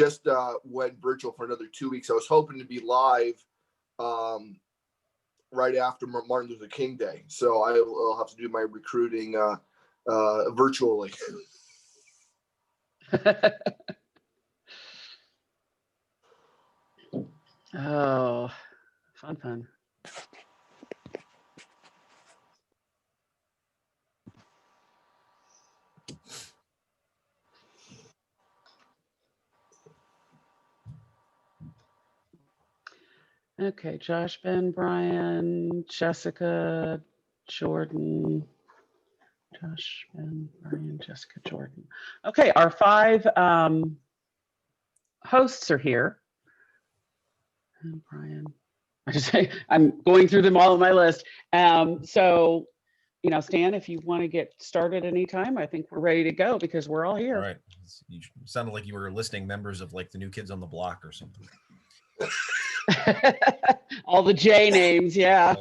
just went virtual for another 2 weeks. I was hoping to be live right after Martin Luther King Day, so I'll have to do my recruiting virtually. Oh, fun. Okay, Josh, Ben, Brian, Jessica, Jordan. Josh, Ben, Brian, Jessica, Jordan. Okay, our 5 hosts are here. And Brian, I'm going through them all on my list. So, Stan, if you want to get started anytime, I think we're ready to go because we're all here. All right. You sounded like you were listing members of like the New Kids on the Block or something. All the J names, yeah.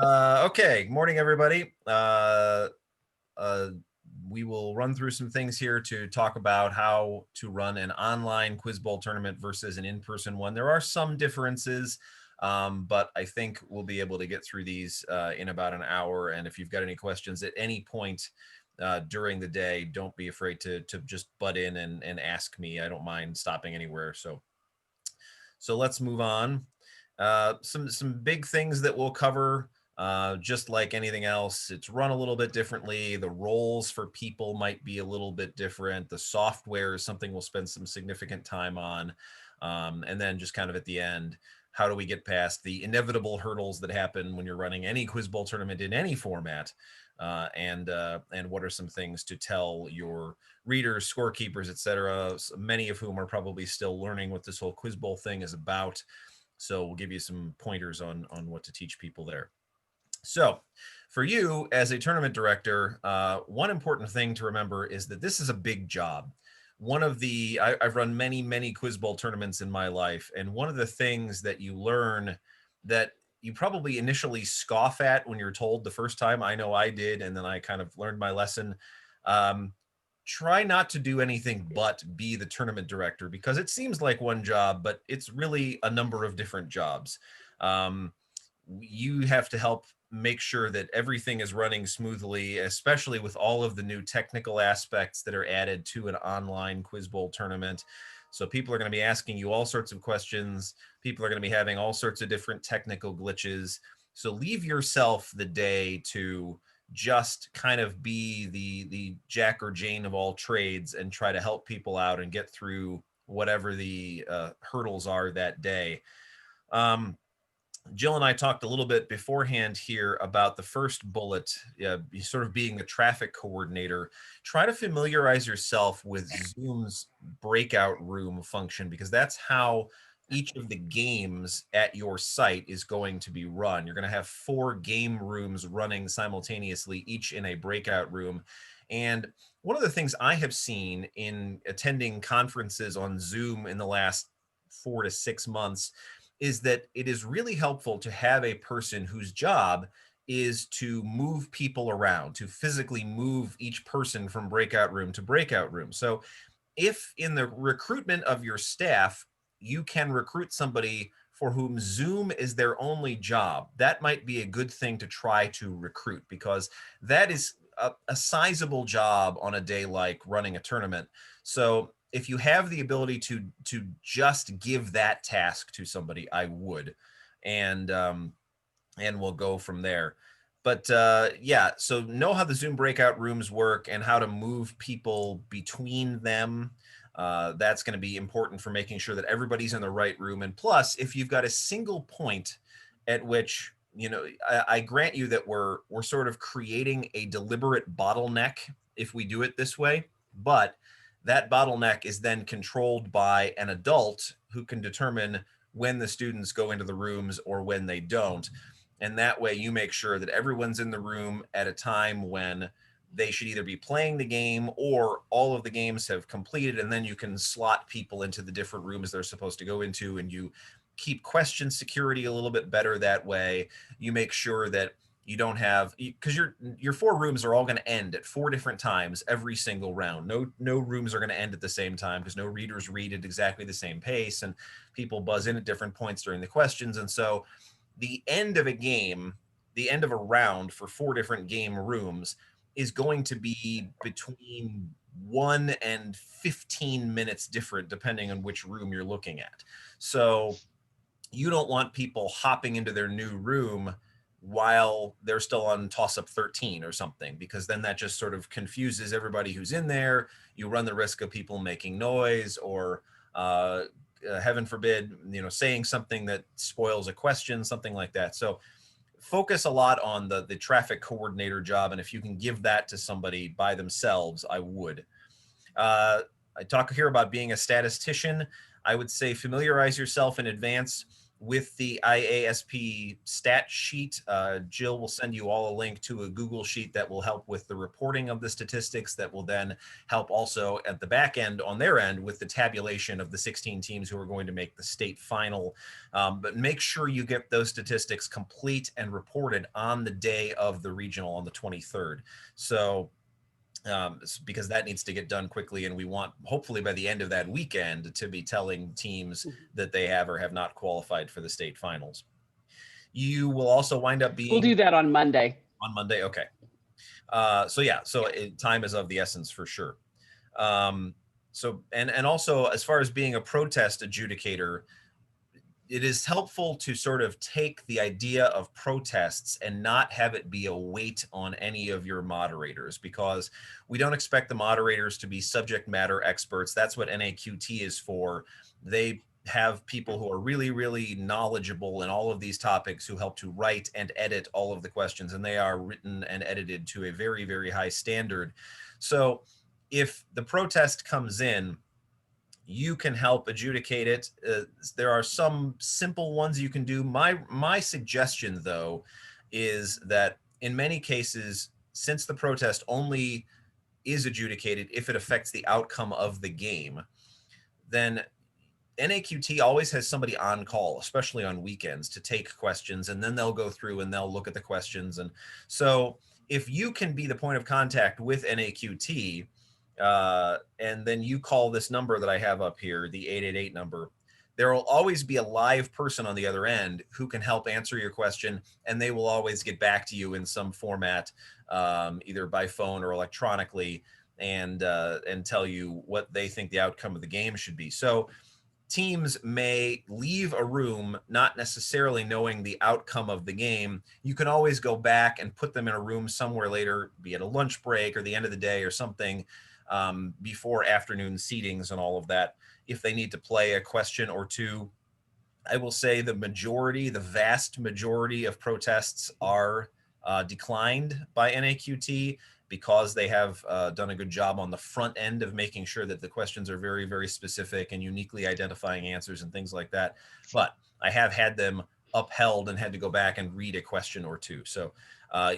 Okay, morning everybody. We will run through some things here to talk about how to run an online Quiz Bowl tournament versus an in-person one. There are some differences, but I think we'll be able to get through these in about an hour. And if you've got any questions at any point during the day, don't be afraid to just butt in and ask me. I don't mind stopping anywhere. So let's move on. Some big things that we'll cover. Just like anything else, it's run a little bit differently. The roles for people might be a little bit different. The software is something we'll spend some significant time on. And then just kind of at the end, how do we get past the inevitable hurdles that happen when you're running any Quiz Bowl tournament in any format? And what are some things to tell your readers, scorekeepers, etc., many of whom are probably still learning what this whole Quiz Bowl thing is about. So we'll give you some pointers on what to teach people there. So for you as a tournament director, one important thing to remember is that this is a big job. I've run many Quiz Bowl tournaments in my life, and one of the things that you learn that you probably initially scoff at when you're told the first time, I know I did, and then I kind of learned my lesson. Try not to do anything but be the tournament director, because it seems like one job, but it's really a number of different jobs. You have to help make sure that everything is running smoothly, especially with all of the new technical aspects that are added to an online Quiz Bowl tournament. So people are going to be asking you all sorts of questions. People are going to be having all sorts of different technical glitches. So leave yourself the day to just kind of be the Jack or Jane of all trades and try to help people out and get through whatever the hurdles are that day. Jill and I talked a little bit beforehand here about the first bullet, sort of being the traffic coordinator. Try to familiarize yourself with Zoom's breakout room function, because that's how each of the games at your site is going to be run. You're going to have 4 game rooms running simultaneously, each in a breakout room. And one of the things I have seen in attending conferences on Zoom in the last 4 to 6 months is that it is really helpful to have a person whose job is to move people around, to physically move each person from breakout room to breakout room. So if in the recruitment of your staff, you can recruit somebody for whom Zoom is their only job, that might be a good thing to try to recruit, because that is a sizable job on a day like running a tournament. So if you have the ability to just give that task to somebody, I would, and we'll go from there. But yeah, so know how the Zoom breakout rooms work and how to move people between them. That's going to be important for making sure that everybody's in the right room. And plus, if you've got a single point at which, I grant you that we're sort of creating a deliberate bottleneck if we do it this way, but that bottleneck is then controlled by an adult who can determine when the students go into the rooms or when they don't. And that way you make sure that everyone's in the room at a time when they should either be playing the game or all of the games have completed, and then you can slot people into the different rooms they're supposed to go into, and you keep question security a little bit better that way. You make sure that You don't have, because your 4 rooms are all going to end at 4 different times every single round. No rooms are going to end at the same time because no readers read at exactly the same pace, and people buzz in at different points during the questions. And so the end of a game, the end of a round for 4 different game rooms is going to be between 1 and 15 minutes different, depending on which room you're looking at. So you don't want people hopping into their new room while they're still on toss-up 13 or something, because then that just sort of confuses everybody who's in there. You run the risk of people making noise or heaven forbid, saying something that spoils a question, something like that. So focus a lot on the traffic coordinator job, and if you can give that to somebody by themselves, I would. I talk here about being a statistician. I would say familiarize yourself in advance with the IASP stat sheet. Jill will send you all a link to a Google sheet that will help with the reporting of the statistics, that will then help also at the back end on their end with the tabulation of the 16 teams who are going to make the state final. But make sure you get those statistics complete and reported on the day of the regional on the 23rd. So because that needs to get done quickly, and we want, hopefully by the end of that weekend, to be telling teams that they have or have not qualified for the state finals. You will also wind up being— We'll do that on Monday. On Monday, okay. So time is of the essence for sure. So also, as far as being a protest adjudicator, it is helpful to sort of take the idea of protests and not have it be a weight on any of your moderators, because we don't expect the moderators to be subject matter experts. That's what NAQT is for. They have people who are really, really knowledgeable in all of these topics who help to write and edit all of the questions, and they are written and edited to a very, very high standard. So if the protest comes in, you can help adjudicate it. There are some simple ones you can do. My suggestion, though, is that in many cases, since the protest only is adjudicated if it affects the outcome of the game, then NAQT always has somebody on call, especially on weekends, to take questions, and then they'll go through and they'll look at the questions. And so if you can be the point of contact with NAQT, and then you call this number that I have up here, the 888 number, there will always be a live person on the other end who can help answer your question, and they will always get back to you in some format, either by phone or electronically, and tell you what they think the outcome of the game should be. So teams may leave a room not necessarily knowing the outcome of the game. You can always go back and put them in a room somewhere later, be it a lunch break or the end of the day or something, before afternoon seatings and all of that, if they need to play a question or two. I will say the vast majority of protests are declined by NAQT, because they have done a good job on the front end of making sure that the questions are very, very specific and uniquely identifying answers and things like that. But I have had them upheld and had to go back and read a question or two. So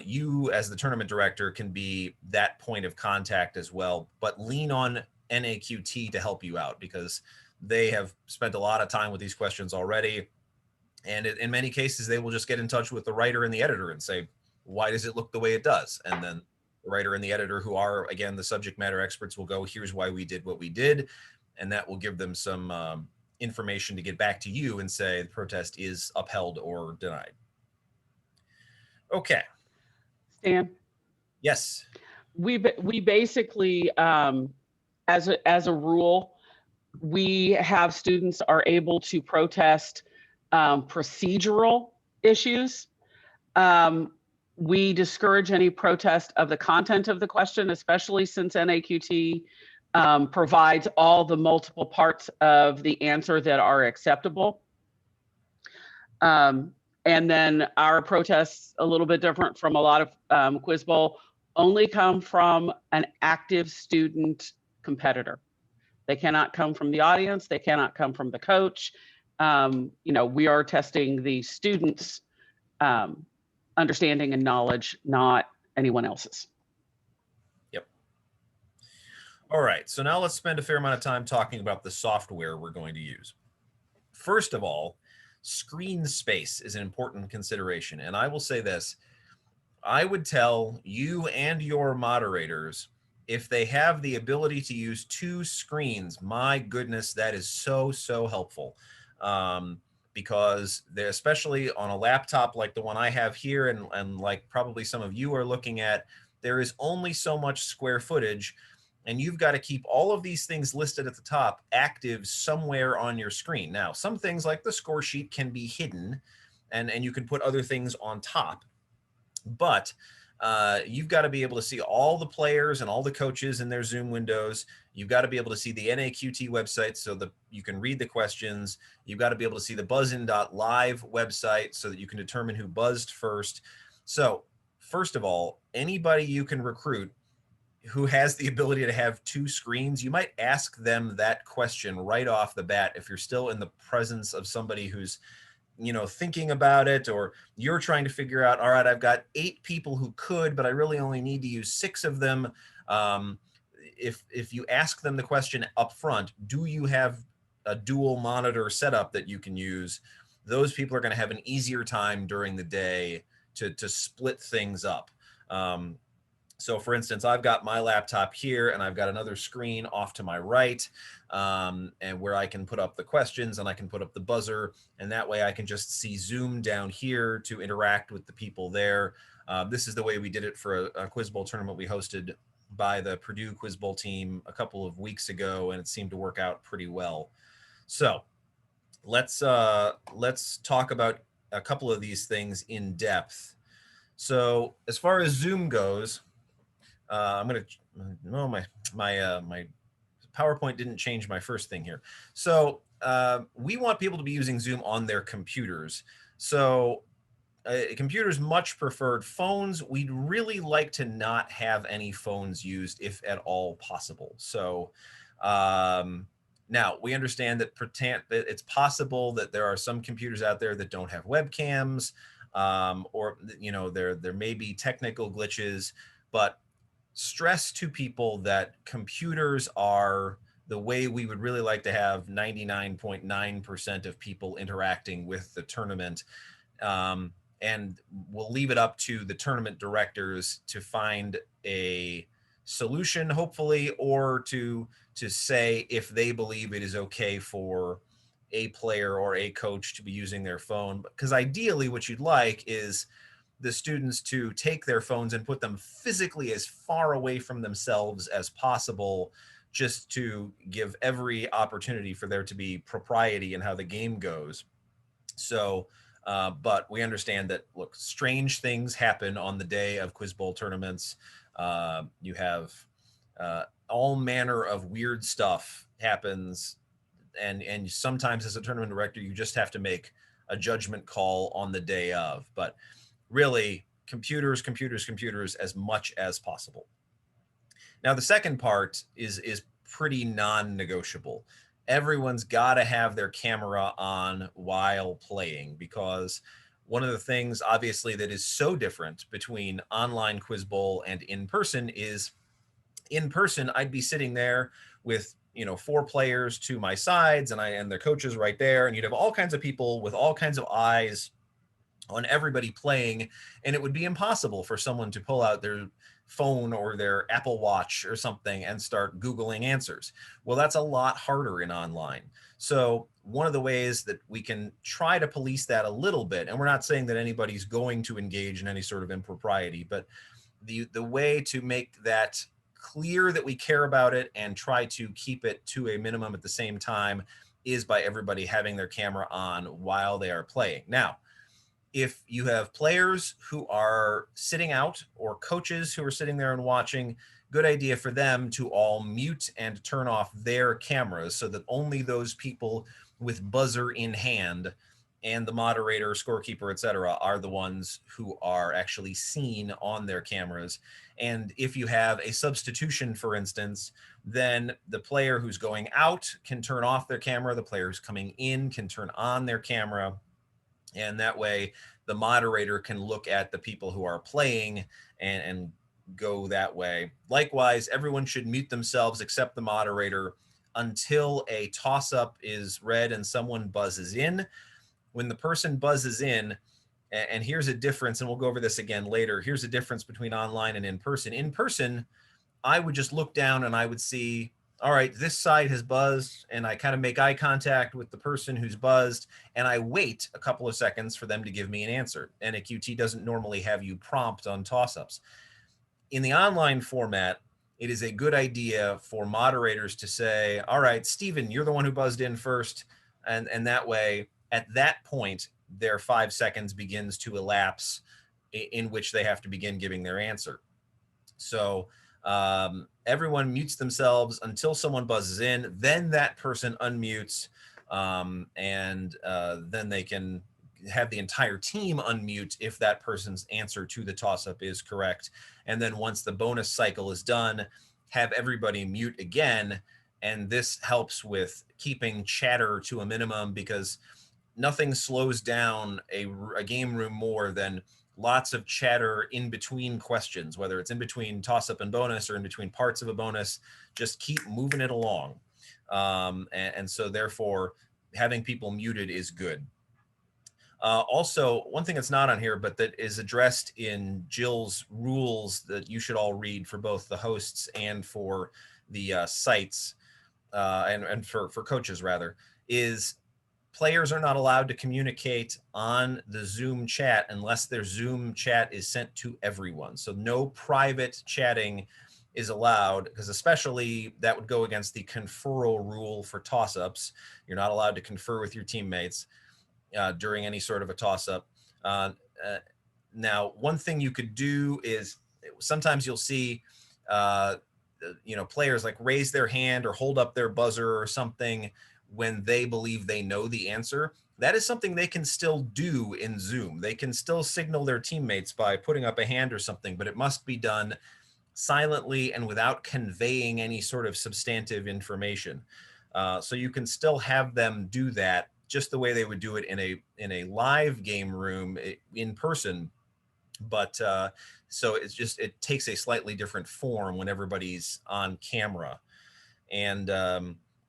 you, as the tournament director, can be that point of contact as well, but lean on NAQT to help you out, because they have spent a lot of time with these questions already. And in many cases, they will just get in touch with the writer and the editor and say, why does it look the way it does? And then the writer and the editor, who are, again, the subject matter experts, will go, here's why we did what we did. And that will give them some information to get back to you and say the protest is upheld or denied. Okay. Stan? Yes. We basically, as a rule, we have students are able to protest procedural issues. We discourage any protest of the content of the question, especially since NAQT provides all the multiple parts of the answer that are acceptable. And then our protests, a little bit different from a lot of Quiz Bowl, only come from an active student competitor. They cannot come from the audience. They cannot come from the coach. We are testing the students' understanding and knowledge, not anyone else's. Yep. All right, so now let's spend a fair amount of time talking about the software we're going to use. First of all, screen space is an important consideration. And I will say this, I would tell you and your moderators, if they have the ability to use 2 screens, my goodness, that is so, so helpful. Because they're, especially on a laptop like the one I have here, and like probably some of you are looking at, there is only so much square footage, and you've got to keep all of these things listed at the top active somewhere on your screen. Now, some things like the score sheet can be hidden, and you can put other things on top, but you've got to be able to see all the players and all the coaches in their Zoom windows. You've got to be able to see the NAQT website so that you can read the questions. You've got to be able to see the buzzin.live website so that you can determine who buzzed first. So first of all, anybody you can recruit who has the ability to have 2 screens, you might ask them that question right off the bat if you're still in the presence of somebody who's, you know, thinking about it, or you're trying to figure out, all right, I've got 8 people who could, but I really only need to use 6 of them. If you ask them the question up front, do you have a dual monitor setup that you can use? Those people are going to have an easier time during the day to split things up. So for instance, I've got my laptop here and I've got another screen off to my right, and where I can put up the questions and I can put up the buzzer, and that way I can just see Zoom down here to interact with the people there. This is the way we did it for a Quiz Bowl tournament we hosted by the Purdue Quiz Bowl team a couple of weeks ago, and it seemed to work out pretty well. So let's talk about a couple of these things in depth. So as far as Zoom goes, I'm gonna, no, my PowerPoint didn't change my first thing here. So we want people to be using Zoom on their computers. So computers much preferred. Phones, we'd really like to not have any phones used if at all possible. So now we understand that it's possible that there are some computers out there that don't have webcams, or, you know, there may be technical glitches, but stress to people that computers are the way we would really like to have 99.9% of people interacting with the tournament. And we'll leave it up to the tournament directors to find a solution, hopefully, or to say if they believe it is okay for a player or a coach to be using their phone. Because ideally what you'd like is the students to take their phones and put them physically as far away from themselves as possible, just to give every opportunity for there to be propriety in how the game goes. So, but we understand that, look, strange things happen on the day of Quiz Bowl tournaments. You have all manner of weird stuff happens. And sometimes as a tournament director, you just have to make a judgment call on the day of. But really, computers as much as possible. Now, the second part is pretty non-negotiable. Everyone's got to have their camera on while playing, because one of the things, obviously, that is so different between online Quiz Bowl and in person is, in person, I'd be sitting there with, you know, 4 players to my sides, and their coaches right there, and you'd have all kinds of people with all kinds of eyes on everybody playing, and it would be impossible for someone to pull out their phone or their Apple Watch or something and start Googling answers. Well, that's a lot harder in online. So one of the ways that we can try to police that a little bit, and we're not saying that anybody's going to engage in any sort of impropriety, but the way to make that clear that we care about it and try to keep it to a minimum at the same time is by everybody having their camera on while they are playing. Now, if you have players who are sitting out or coaches who are sitting there and watching, good idea for them to all mute and turn off their cameras so that only those people with buzzer in hand and the moderator, scorekeeper, etc., are the ones who are actually seen on their cameras. And if you have a substitution, for instance, then the player who's going out can turn off their camera, the player who's coming in can turn on their camera, and that way the moderator can look at the people who are playing and go that way. Likewise, everyone should mute themselves except the moderator until a toss-up is read and someone buzzes in. When the person buzzes in And here's a difference, and we'll go over this again later. Here's a difference between online and in person. In person, I would just look down and I would see, all right, this side has buzzed, and I kind of make eye contact with the person who's buzzed, and I wait a couple of seconds for them to give me an answer. And a QT doesn't normally have you prompt on toss-ups. In the online format, it is a good idea for moderators to say, all right, Stephen, you're the one who buzzed in first. And that way, at that point, their 5 seconds begins to elapse in which they have to begin giving their answer. So everyone mutes themselves until someone buzzes in, then that person unmutes, and then they can have the entire team unmute if that person's answer to the toss-up is correct. And then once the bonus cycle is done, have everybody mute again. And this helps with keeping chatter to a minimum, because nothing slows down a game room more than lots of chatter in between questions, whether it's in between toss-up and bonus or in between parts of a bonus. Just keep moving it along. And so therefore, having people muted is good. Also, one thing that's not on here, but that is addressed in Jill's rules that you should all read for both the hosts and for the sites, and for coaches rather, is players are not allowed to communicate on the Zoom chat unless their Zoom chat is sent to everyone. So no private chatting is allowed, because especially that would go against the conferral rule for toss-ups. You're not allowed to confer with your teammates during any sort of a toss-up. Now, one thing you could do is sometimes you'll see players like raise their hand or hold up their buzzer or something when they believe they know the answer. That is something they can still do in Zoom. They can still signal their teammates by putting up a hand or something, but it must be done silently and without conveying any sort of substantive information. So you can still have them do that just the way they would do it in a live game room in person. But so it takes a slightly different form when everybody's on camera. And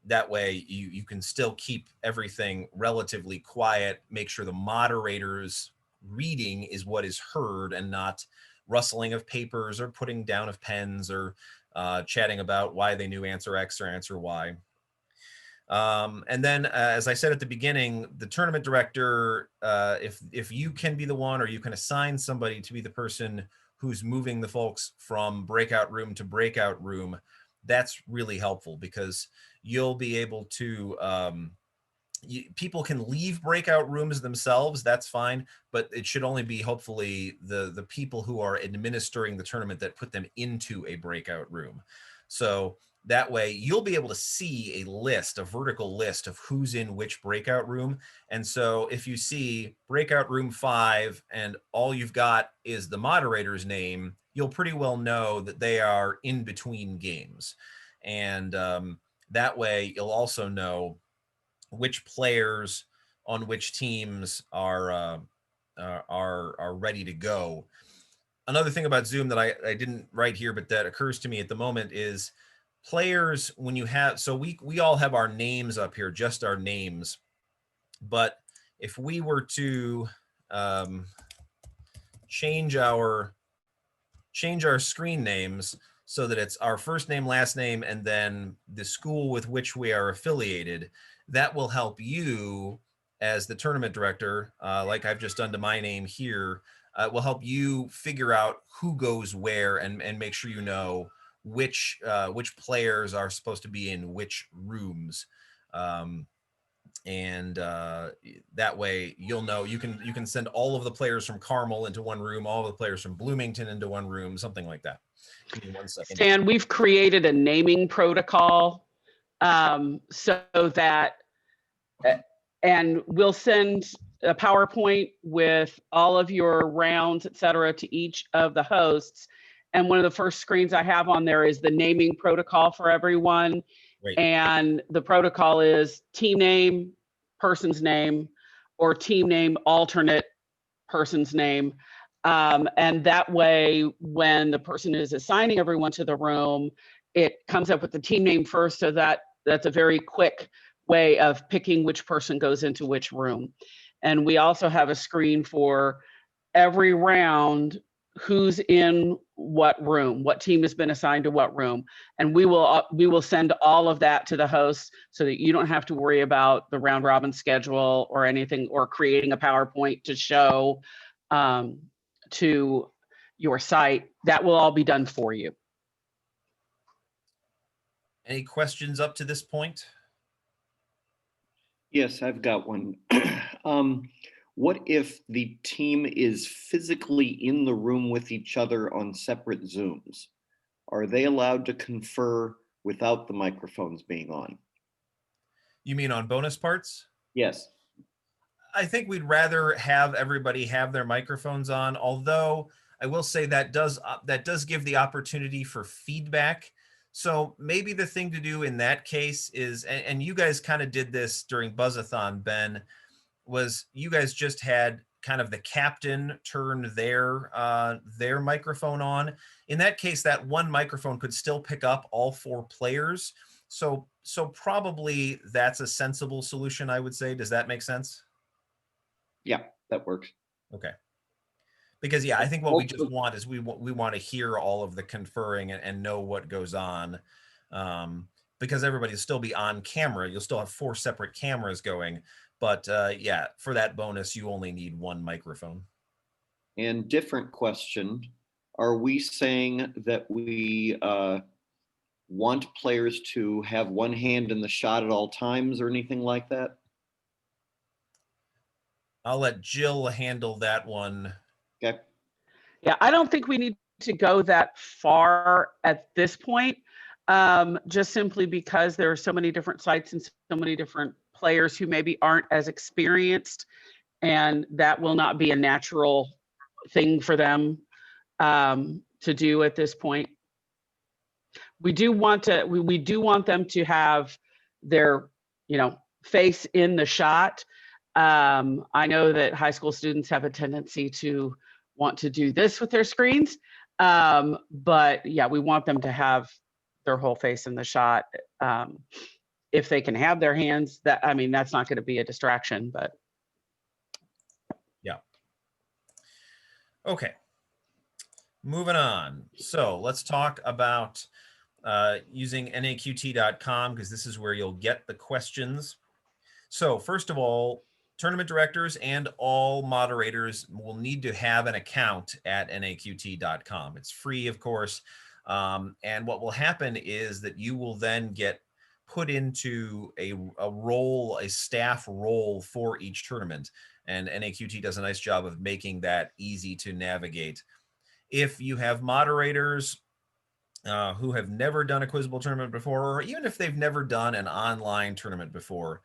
that way you can still keep everything relatively quiet, make sure the moderator's reading is what is heard and not rustling of papers or putting down of pens or chatting about why they knew answer X or answer Y. And then, as I said at the beginning, the tournament director, if you can be the one, or you can assign somebody to be the person who's moving the folks from breakout room to breakout room, that's really helpful, because you'll be able to, people can leave breakout rooms themselves, that's fine, but it should only be hopefully the people who are administering the tournament that put them into a breakout room. So that way you'll be able to see a vertical list of who's in which breakout room. And so if you see breakout room 5 and all you've got is the moderator's name, you'll pretty well know that they are in between games. And that way you'll also know which players on which teams are ready to go. Another thing about Zoom that I didn't write here, but that occurs to me at the moment is players, when you have, so we all have our names up here, just our names. But if we were to change our screen names so that it's our first name, last name, and then the school with which we are affiliated, that will help you as the tournament director, like I've just done to my name here, will help you figure out who goes where and make sure you know which players are supposed to be in which rooms. And that way you'll know you can send all of the players from Carmel into one room, all of the players from Bloomington into one room, something like that. Give me 1 second. Stan, we've created a naming protocol so that, and we'll send a PowerPoint with all of your rounds, et cetera, to each of the hosts. And one of the first screens I have on there is the naming protocol for everyone. Great. And the protocol is team name, person's name, or team name, alternate person's name. And that way, when the person is assigning everyone to the room, it comes up with the team name first, so that's a very quick way of picking which person goes into which room. And we also have a screen for every round who's in what room, what team has been assigned to what room. And we will send all of that to the hosts so that you don't have to worry about the round robin schedule or anything, or creating a PowerPoint to show to your site. That will all be done for you. Any questions up to this point? Yes, I've got one. What if the team is physically in the room with each other on separate Zooms? Are they allowed to confer without the microphones being on? You mean on bonus parts? Yes. I think we'd rather have everybody have their microphones on, although I will say that does give the opportunity for feedback. So maybe the thing to do in that case is, and you guys kind of did this during Buzzathon, Ben, was you guys just had kind of the captain turn their microphone on. In that case, that one microphone could still pick up all 4 players. So probably that's a sensible solution, I would say. Does that make sense? Yeah, that works. Okay. Because yeah, I think what we just want is we want to hear all of the conferring and know what goes on, because everybody will still be on camera. You'll still have 4 separate cameras going, but yeah, for that bonus, you only need 1 microphone. And different question, are we saying that we want players to have one hand in the shot at all times or anything like that? I'll let Jill handle that one. Okay. Yeah, I don't think we need to go that far at this point, just simply because there are so many different sites and so many different players who maybe aren't as experienced, and that will not be a natural thing for them to do at this point. We do want them to have their, face in the shot. I know that high school students have a tendency to want to do this with their screens, but yeah, we want them to have their whole face in the shot. If they can have their hands, that's not going to be a distraction, but yeah. Okay, moving on. So let's talk about using naqt.com, because this is where you'll get the questions. So first of all, tournament directors and all moderators will need to have an account at naqt.com. It's free, of course. And what will happen is that you will then get put into a role, a staff role for each tournament. And NAQT does a nice job of making that easy to navigate. If you have moderators who have never done a Quiz Bowl tournament before, or even if they've never done an online tournament before,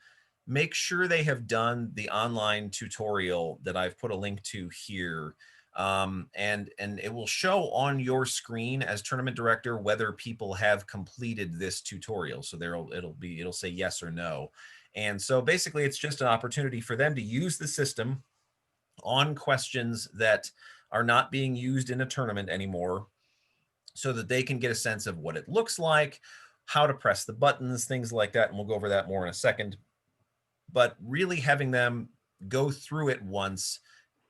make sure they have done the online tutorial that I've put a link to here. And it will show on your screen as tournament director whether people have completed this tutorial. So it'll say yes or no. And so basically it's just an opportunity for them to use the system on questions that are not being used in a tournament anymore, so that they can get a sense of what it looks like, how to press the buttons, things like that. And we'll go over that more in a second. But really having them go through it once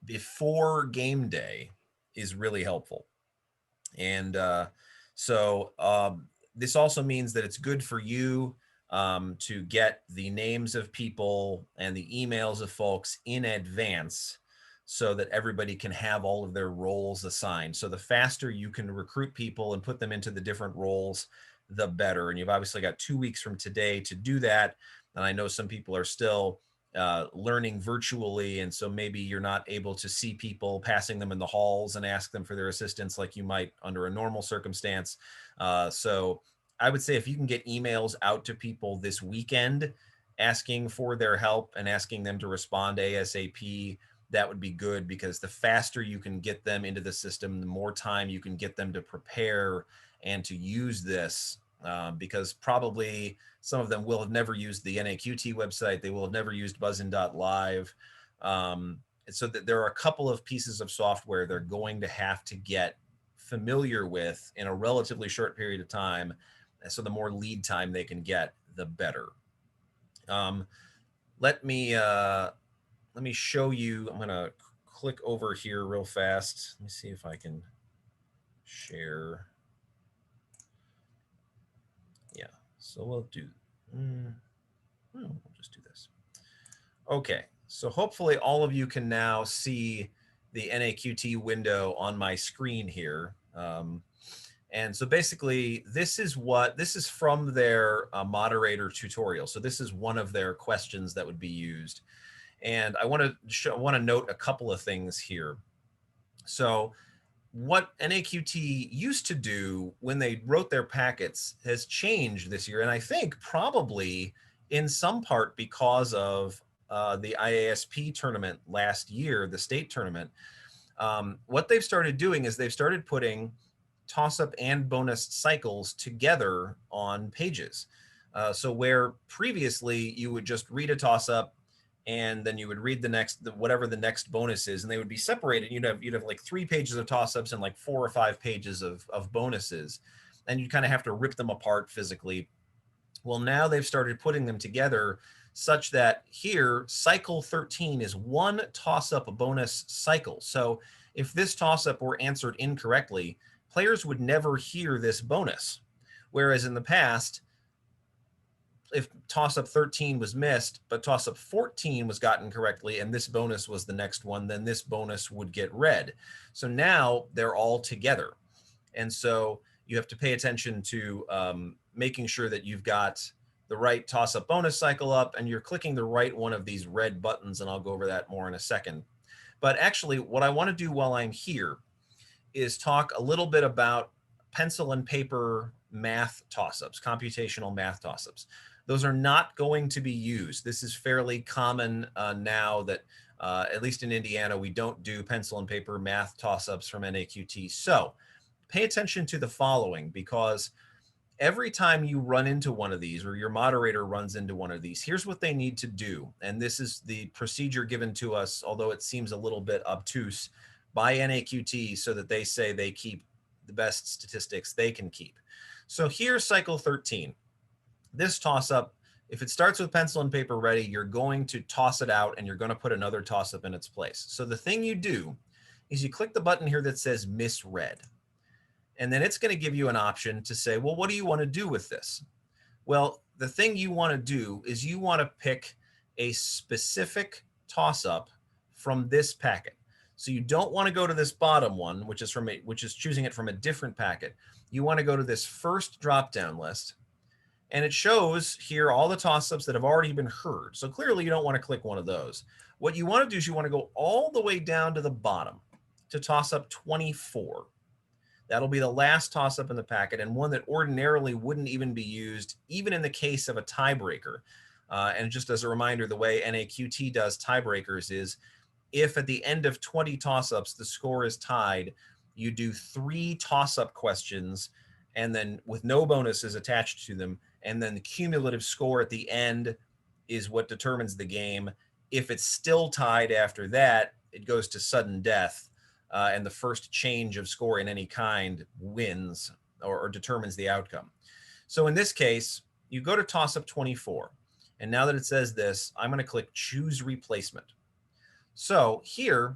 before game day is really helpful. And this also means that it's good for you to get the names of people and the emails of folks in advance, so that everybody can have all of their roles assigned. So the faster you can recruit people and put them into the different roles, the better. And you've obviously got 2 weeks from today to do that. And I know some people are still learning virtually, and so maybe you're not able to see people, passing them in the halls and ask them for their assistance like you might under a normal circumstance. So I would say if you can get emails out to people this weekend asking for their help and asking them to respond ASAP, that would be good, because the faster you can get them into the system, the more time you can get them to prepare and to use this, because probably some of them will have never used the NAQT website. They will have never used buzzin.live. So that there are a couple of pieces of software they're going to have to get familiar with in a relatively short period of time. So the more lead time they can get, the better. Let me show you. I'm going to click over here real fast. Let me see if I can share. Yeah, so we'll do, we'll just do this. Okay, so hopefully all of you can now see the NAQT window on my screen here. And so basically, this is from their moderator tutorial. So this is one of their questions that would be used. And I want to note a couple of things here. So what NAQT used to do when they wrote their packets has changed this year, and I think probably in some part because of the IASP tournament last year, the state tournament. What they've started doing is they've started putting toss-up and bonus cycles together on pages. So where previously you would just read a toss-up and then you would read whatever the next bonus is, and they would be separated. You'd have like 3 pages of toss-ups and like 4 or 5 pages of bonuses, and you'd kind of have to rip them apart physically. Well, now they've started putting them together such that here, cycle 13 is one toss-up bonus cycle. So if this toss-up were answered incorrectly, players would never hear this bonus. Whereas in the past, if toss-up 13 was missed, but toss-up 14 was gotten correctly, and this bonus was the next one, then this bonus would get read. So now they're all together. And so you have to pay attention to making sure that you've got the right toss-up bonus cycle up, and you're clicking the right one of these red buttons, and I'll go over that more in a second. But actually, what I want to do while I'm here is talk a little bit about pencil and paper math toss-ups, computational math toss-ups. Those are not going to be used. This is fairly common now that, at least in Indiana, we don't do pencil and paper math toss-ups from NAQT. So pay attention to the following, because every time you run into one of these, or your moderator runs into one of these, here's what they need to do. And this is the procedure given to us, although it seems a little bit obtuse, by NAQT, so that they say they keep the best statistics they can keep. So here's cycle 13. This toss-up, if it starts with pencil and paper ready, you're going to toss it out and you're going to put another toss-up in its place. So the thing you do is you click the button here that says misread. And then it's going to give you an option to say, well, what do you want to do with this? Well, the thing you want to do is you want to pick a specific toss-up from this packet. So you don't want to go to this bottom one, which is choosing it from a different packet. You want to go to this first drop-down list, and it shows here all the toss-ups that have already been heard. So clearly you don't want to click one of those. What you want to do is you want to go all the way down to the bottom to toss-up 24. That'll be the last toss-up in the packet, and one that ordinarily wouldn't even be used, even in the case of a tiebreaker. And just as a reminder, the way NAQT does tiebreakers is, if at the end of 20 toss-ups the score is tied, you do 3 toss-up questions, and then with no bonuses attached to them, and then the cumulative score at the end is what determines the game. If it's still tied after that, it goes to sudden death, and the first change of score in any kind wins or determines the outcome. So in this case, you go to toss-up 24, and now that it says this, I'm going to click Choose Replacement. So here,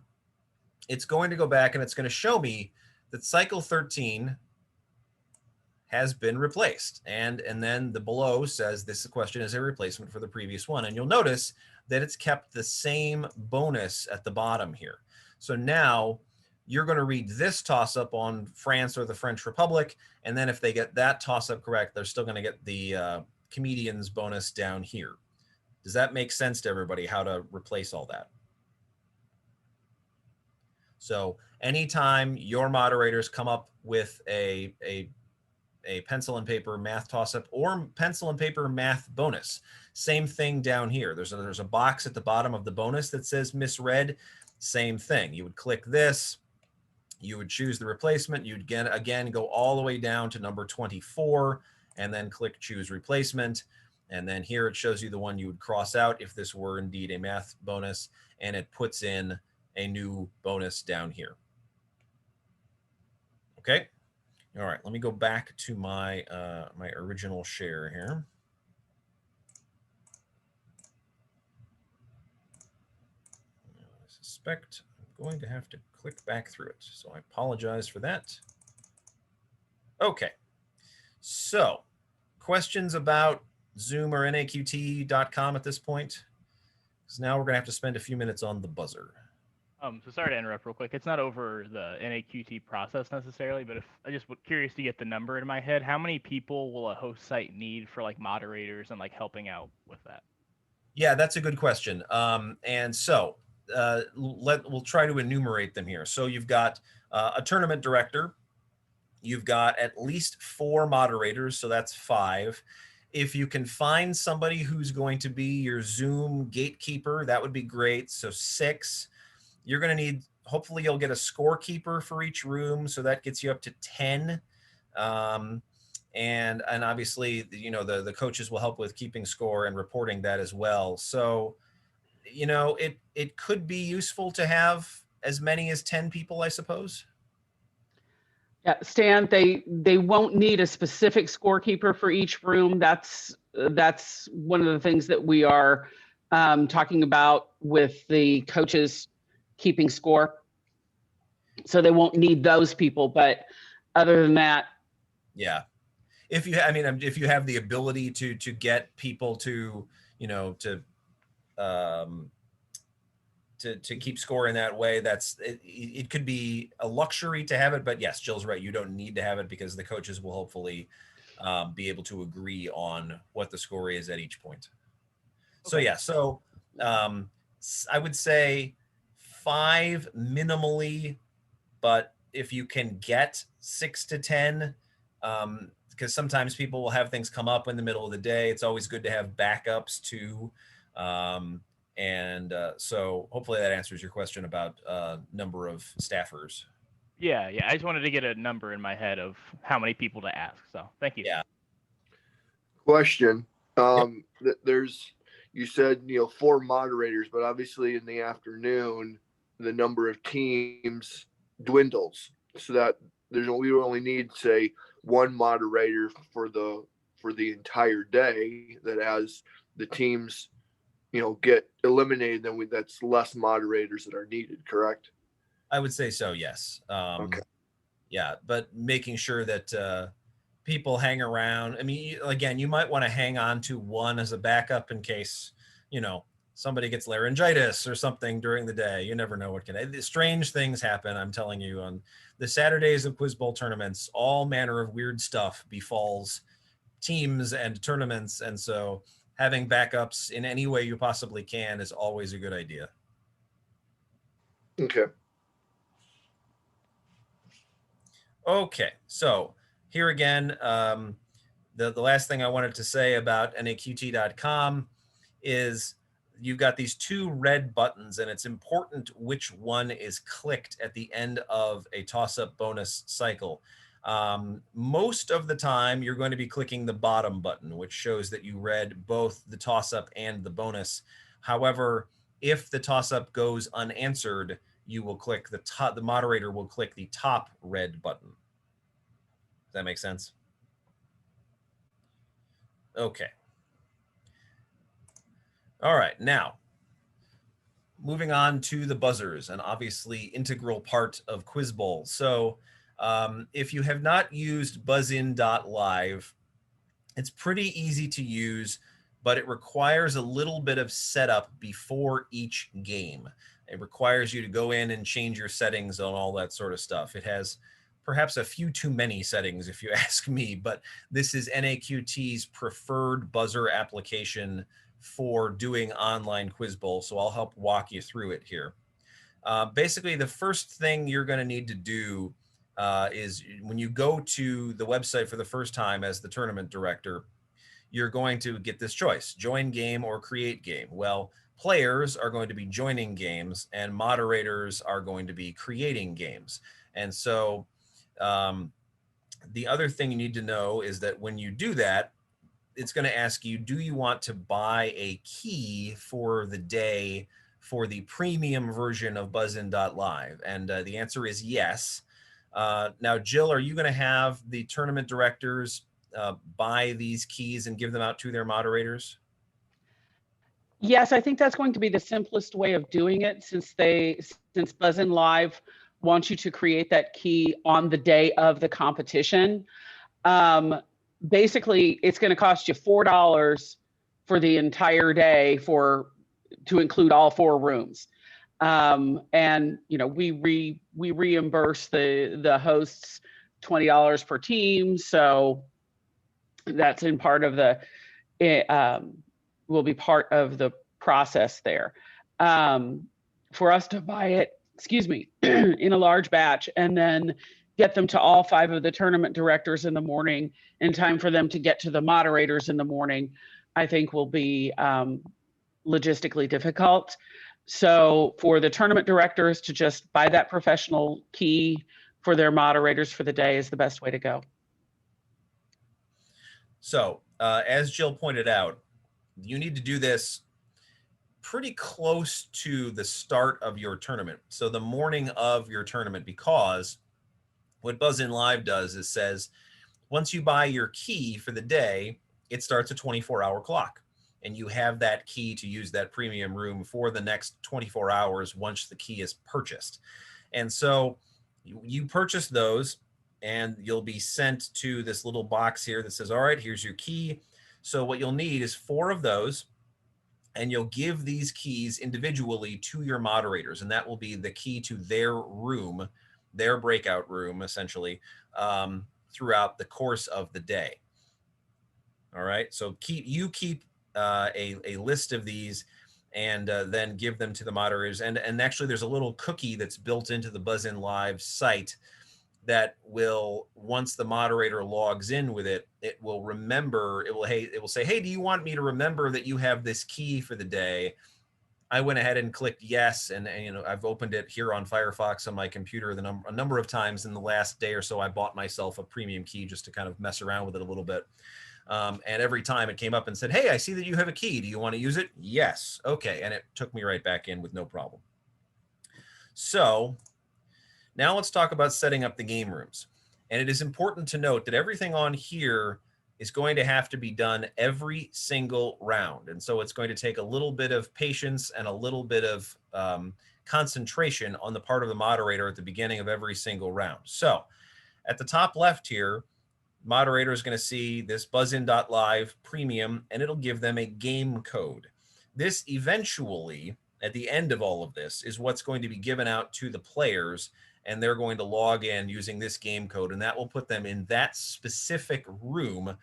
it's going to go back and it's going to show me that cycle 13 has been replaced. And then the below says this question is a replacement for the previous one. And you'll notice that it's kept the same bonus at the bottom here. So now you're going to read this toss-up on France or the French Republic. And then if they get that toss-up correct, they're still going to get the comedian's bonus down here. Does that make sense to everybody, how to replace all that? So anytime your moderators come up with a pencil and paper math toss-up or pencil and paper math bonus, same thing down here. There's a box at the bottom of the bonus that says misread. Same thing. You would click this. You would choose the replacement. You'd again go all the way down to number 24 and then click Choose Replacement. And then here it shows you the one you would cross out if this were indeed a math bonus, and it puts in a new bonus down here. Okay. All right. Let me go back to my my original share here. I suspect I'm going to have to click back through it. So I apologize for that. Okay. So questions about Zoom or naqt.com at this point? Because now we're going to have to spend a few minutes on the buzzer. So sorry to interrupt real quick. It's not over the NAQT process necessarily, but if I just was curious to get the number in my head, how many people will a host site need for like moderators and like helping out with that? Yeah, that's a good question. And so we'll try to enumerate them here. So you've got a tournament director. You've got at least 4 moderators, so that's 5. If you can find somebody who's going to be your Zoom gatekeeper, that would be great. So 6. You're going to need, hopefully you'll get a scorekeeper for each room, so that gets you up to 10. And obviously, you know, the coaches will help with keeping score and reporting that as well. So, you know, it could be useful to have as many as 10 people, I suppose. Yeah, Stan, they won't need a specific scorekeeper for each room. That's one of the things that we are talking about with the coaches keeping score. So they won't need those people, but other than that, yeah. If you, I mean, if you have the ability to get people to, you know, to keep score in that way, it could be a luxury to have it. But yes, Jill's right. You don't need to have it because the coaches will hopefully be able to agree on what the score is at each point. So yeah, so I would say 5 minimally, but if you can get 6 to 10, because sometimes people will have things come up in the middle of the day. It's always good to have backups too. So hopefully that answers your question about number of staffers. Yeah. I just wanted to get a number in my head of how many people to ask. So thank you. Yeah. Question. You said, 4 moderators, but obviously in the afternoon, the number of teams dwindles, so that we only need, say, 1 moderator for the entire day. That as the teams, get eliminated, then that's less moderators that are needed. Correct? I would say so. Yes. Okay. Yeah, but making sure that people hang around. I mean, again, you might want to hang on to 1 as a backup in case, somebody gets laryngitis or something during the day. You never know what strange things happen. I'm telling you, on the Saturdays of Quiz Bowl tournaments, all manner of weird stuff befalls teams and tournaments. And so having backups in any way you possibly can is always a good idea. Okay. Okay, so here again, the last thing I wanted to say about naqt.com is you've got these 2 red buttons, and it's important which one is clicked at the end of a toss-up bonus cycle. Most of the time, you're going to be clicking the bottom button, which shows that you read both the toss-up and the bonus. However, if the toss-up goes unanswered, you will click the moderator will click the top red button. Does that make sense? Okay. All right, now moving on to the buzzers, an obviously integral part of Quiz Bowl. So if you have not used buzzin.live, it's pretty easy to use, but it requires a little bit of setup before each game. It requires you to go in and change your settings on all that sort of stuff. It has perhaps a few too many settings, if you ask me, but this is NAQT's preferred buzzer application for doing online Quiz Bowl, so I'll help walk you through it here. Basically, the first thing you're going to need to do is when you go to the website for the first time as the tournament director, you're going to get this choice: join game or create game. Well, players are going to be joining games and moderators are going to be creating games. And so the other thing you need to know is that when you do that, it's going to ask you, do you want to buy a key for the day for the premium version of buzzin.live? And the answer is yes. Now, Jill, are you going to have the tournament directors buy these keys and give them out to their moderators? Yes, I think that's going to be the simplest way of doing it, since Buzzin Live wants you to create that key on the day of the competition. Basically, it's going to cost you $4 for the entire day to include all 4 rooms. And we reimburse the hosts $20 per team, so that's in part of will be part of the process there. For us to buy it, in a large batch and then get them to all 5 of the tournament directors in the morning in time for them to get to the moderators in the morning, I think will be logistically difficult. So for the tournament directors to just buy that professional key for their moderators for the day is the best way to go. So as Jill pointed out, you need to do this pretty close to the start of your tournament. So the morning of your tournament, because what Buzzin Live does is says, once you buy your key for the day, it starts a 24-hour clock. And you have that key to use that premium room for the next 24 hours once the key is purchased. And so you purchase those and you'll be sent to this little box here that says, all right, here's your key. So what you'll need is 4 of those, and you'll give these keys individually to your moderators. And that will be the key to their room, their breakout room, essentially, throughout the course of the day. All right, so keep a list of these and then give them to the moderators. And actually there's a little cookie that's built into the Buzzin Live site that will, once the moderator logs in with it, it will say, hey, do you want me to remember that you have this key for the day? I went ahead and clicked yes, and I've opened it here on Firefox on my computer a number of times in the last day or so. I bought myself a premium key just to kind of mess around with it a little bit. And every time it came up and said, hey, I see that you have a key. Do you want to use it? Yes. Okay. And it took me right back in with no problem. So now let's talk about setting up the game rooms. And it is important to note that everything on here is going to have to be done every single round. And so it's going to take a little bit of patience and a little bit of concentration on the part of the moderator at the beginning of every single round. So at the top left here, moderator is going to see this buzzin.live premium, and it'll give them a game code. This eventually, at the end of all of this, is what's going to be given out to the players, and they're going to log in using this game code, and that will put them in that specific room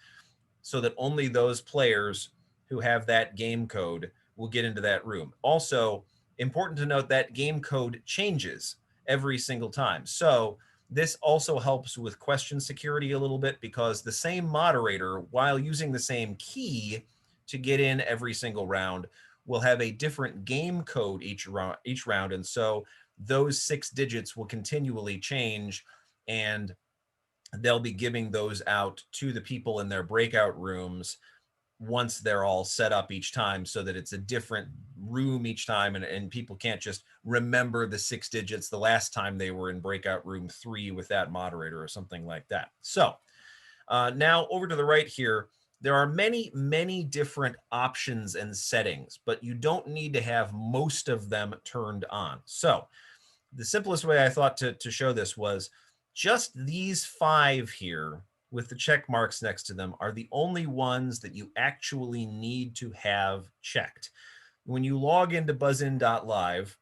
so that only those players who have that game code will get into that room. Also, important to note that game code changes every single time. So this also helps with question security a little bit, because the same moderator, while using the same key to get in every single round, will have a different game code each round. And so those 6 digits will continually change, and they'll be giving those out to the people in their breakout rooms once they're all set up each time, so that it's a different room each time, and people can't just remember the 6 digits the last time they were in breakout room 3 with that moderator or something like that. So now over to the right here, there are many, many different options and settings, but you don't need to have most of them turned on. So the simplest way I thought to show this was just these 5 here with the check marks next to them are the only ones that you actually need to have checked. When you log into buzzin.live,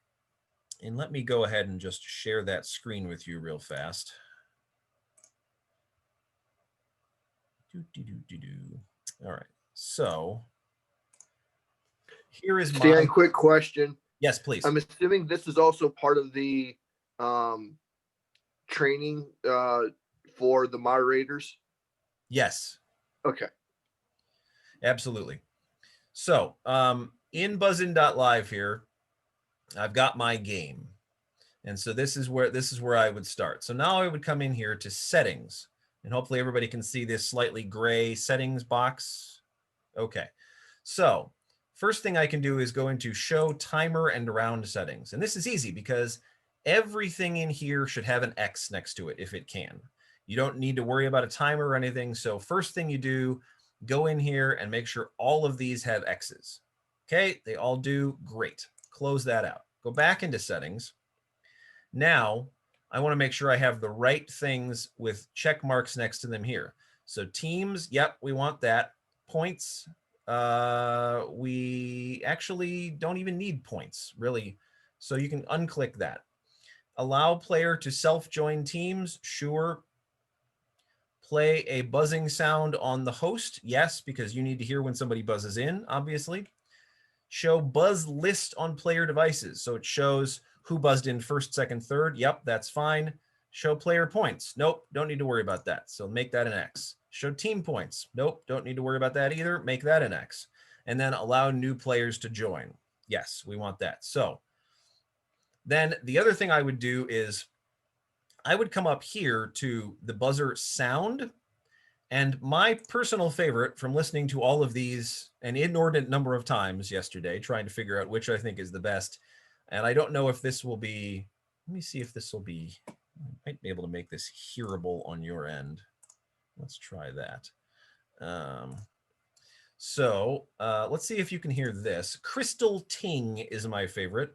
and let me go ahead and just share that screen with you real fast. All right, so here is Stan, quick question. Yes, please. I'm assuming this is also part of the training for the moderators. Yes. Okay. Absolutely. So in buzzin.live here, I've got my game. And so this is where I would start. So now I would come in here to settings, and hopefully everybody can see this slightly gray settings box. Okay. So first thing I can do is go into show timer and round settings. And this is easy because everything in here should have an X next to it if it can. You don't need to worry about a timer or anything. So first thing you do, go in here and make sure all of these have X's. Okay, they all do. Great. Close that out. Go back into settings. Now, I want to make sure I have the right things with check marks next to them here. So teams, yep, we want that. Points, we actually don't even need points, really. So you can unclick that. Allow player to self-join teams, sure. Play a buzzing sound on the host, yes, because you need to hear when somebody buzzes in, obviously. Show buzz list on player devices. So it shows who buzzed in first, second, third. Yep, that's fine. Show player points. Nope, don't need to worry about that. So make that an X. Show team points. Nope, don't need to worry about that either. Make that an X. And then allow new players to join. Yes, we want that. So then the other thing I would do is I would come up here to the buzzer sound. And my personal favorite from listening to all of these an inordinate number of times yesterday, trying to figure out which I think is the best. And I don't know if this will be, let me see if this will be, I might be able to make this hearable on your end. Let's try that. Let's see if you can hear this. Crystal Ting is my favorite.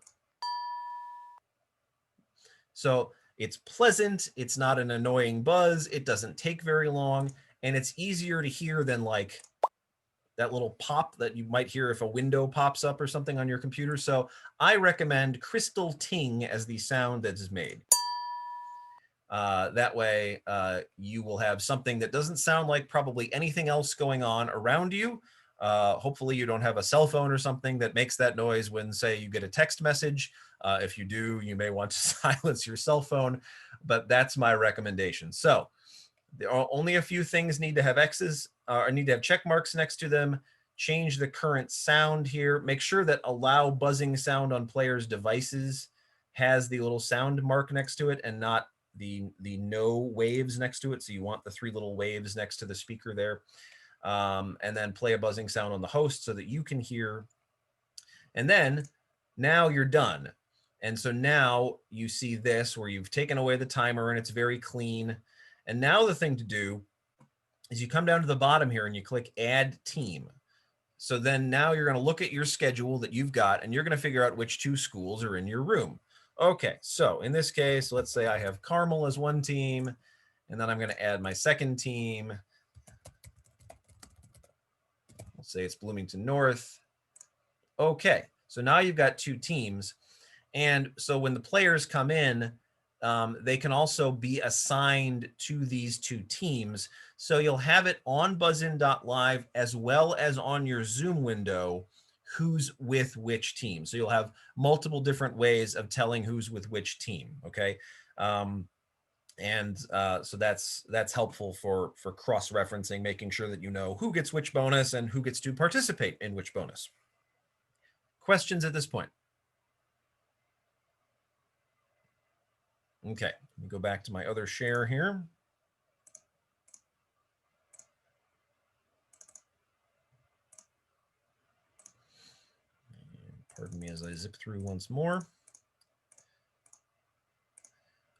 So it's pleasant. It's not an annoying buzz. It doesn't take very long. And it's easier to hear than like that little pop that you might hear if a window pops up or something on your computer. So I recommend Crystal Ting as the sound that is made. That way you will have something that doesn't sound like probably anything else going on around you. Hopefully you don't have a cell phone or something that makes that noise when, say, you get a text message. If you do, you may want to silence your cell phone, but that's my recommendation. So there are only a few things need to have X's or need to have check marks next to them. Change the current sound here. Make sure that allow buzzing sound on players' devices has the little sound mark next to it and not the no waves next to it. So you want the 3 little waves next to the speaker there. And then play a buzzing sound on the host so that you can hear. And then now you're done. And so now you see this where you've taken away the timer and it's very clean. And now the thing to do is you come down to the bottom here and you click Add Team. So then now you're going to look at your schedule that you've got and you're going to figure out which 2 schools are in your room. Okay, so in this case, let's say I have Carmel as one team, and then I'm going to add my second team. Let's say it's Bloomington North. Okay, so now you've got 2 teams. And so when the players come in, they can also be assigned to these 2 teams. So you'll have it on buzzin.live as well as on your Zoom window, who's with which team. So you'll have multiple different ways of telling who's with which team, okay? So that's helpful for cross-referencing, making sure that you know who gets which bonus and who gets to participate in which bonus. Questions at this point? Okay, let me go back to my other share here. Pardon me as I zip through once more.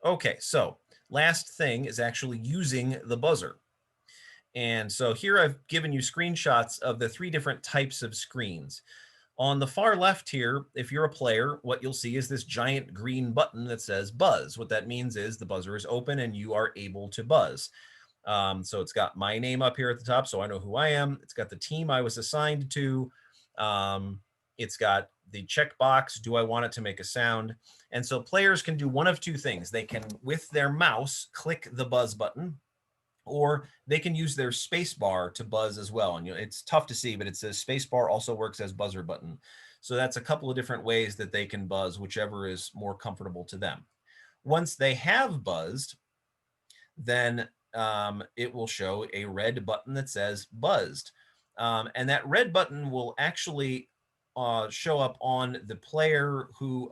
Okay, so last thing is actually using the buzzer. And so here I've given you screenshots of the 3 different types of screens. On the far left here, if you're a player, what you'll see is this giant green button that says buzz. What that means is the buzzer is open and you are able to buzz. So it's got my name up here at the top, so I know who I am. It's got the team I was assigned to. It's got the checkbox, do I want it to make a sound? And so players can do one of 2 things. They can, with their mouse, click the buzz button, or they can use their space bar to buzz as well. And it's tough to see, but it says space bar also works as buzzer button. So that's a couple of different ways that they can buzz, whichever is more comfortable to them. Once they have buzzed, then it will show a red button that says buzzed. And that red button will actually show up on the player who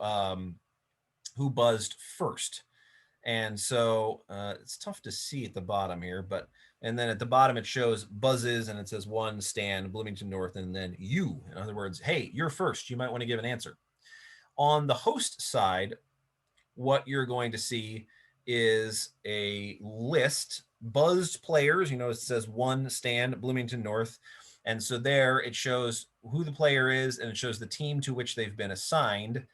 buzzed first. And so it's tough to see at the bottom here, and then at the bottom it shows buzzes and it says 1, Stan, Bloomington North, and then you. In other words, hey, you're first. You might want to give an answer. On the host side, what you're going to see is a list, buzzed players. You know, it says 1, Stan, Bloomington North. And so there it shows who the player is, and it shows the team to which they've been assigned.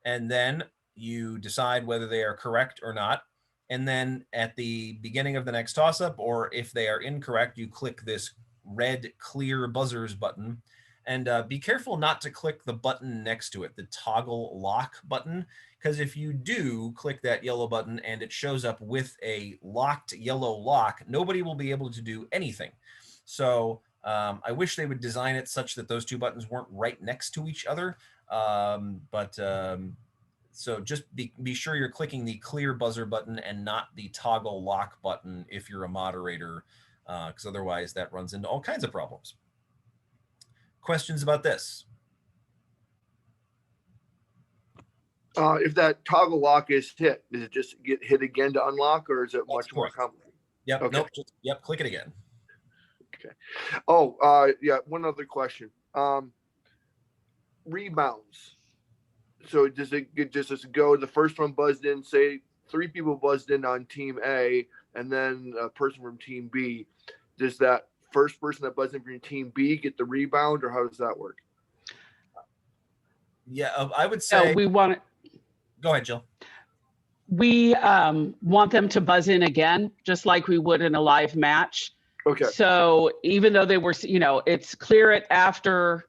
And then you decide whether they are correct or not. And then at the beginning of the next toss-up, or if they are incorrect, you click this red clear buzzers button. And be careful not to click the button next to it, the toggle lock button, because if you do click that yellow button and it shows up with a locked yellow lock, nobody will be able to do anything. So I wish they would design it such that those two buttons weren't right next to each other. So just be sure you're clicking the clear buzzer button and not the toggle lock button if you're a moderator, because otherwise that runs into all kinds of problems. Questions about this? If that toggle lock is hit, does it just get hit again to unlock, or is it much more complicated? Yep. Okay. Nope. Yep. Click it again. Okay. Oh, yeah. One other question. Rebounds. So does it just go? The first one buzzed in. Say 3 people buzzed in on team A, and then a person from team B. Does that first person that buzzed in from team B get the rebound, or how does that work? Yeah, I would say. we want Go ahead, Jill. We want them to buzz in again, just like we would in a live match. Okay. So even though they were, it's clear it after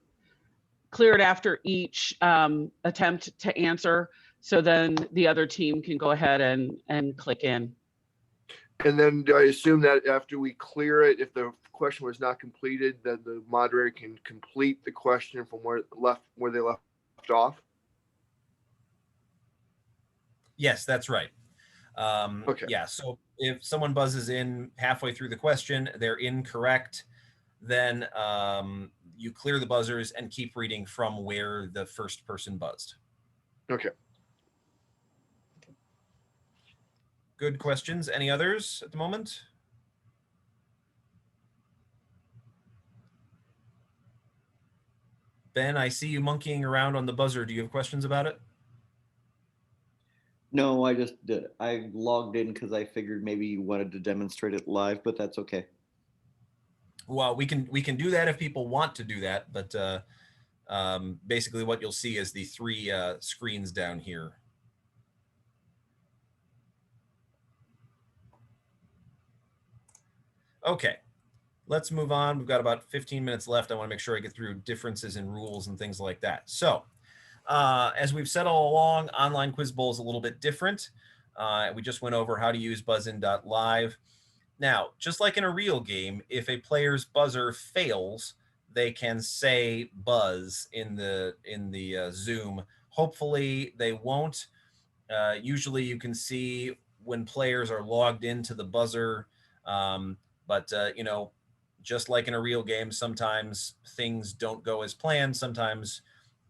each attempt to answer. So then the other team can go ahead and click in. And then do I assume that after we clear it, if the question was not completed, that the moderator can complete the question from where they left off? Yes, that's right. Okay. Yeah, so if someone buzzes in halfway through the question, they're incorrect, then you clear the buzzers and keep reading from where the first person buzzed. Okay. Good questions. Any others at the moment? Ben, I see you monkeying around on the buzzer. Do you have questions about it? No, I logged in because I figured maybe you wanted to demonstrate it live, but that's okay. Well, we can do that if people want to do that, but basically what you'll see is the 3 screens down here. Okay, let's move on. We've got about 15 minutes left. I want to make sure I get through differences in rules and things like that. So as we've said all along, Online Quiz Bowl is a little bit different. We just went over how to use buzzin.live. Now, just like in a real game, if a player's buzzer fails, they can say buzz in the Zoom. Hopefully they won't. Usually you can see when players are logged into the buzzer, but just like in a real game, sometimes things don't go as planned. Sometimes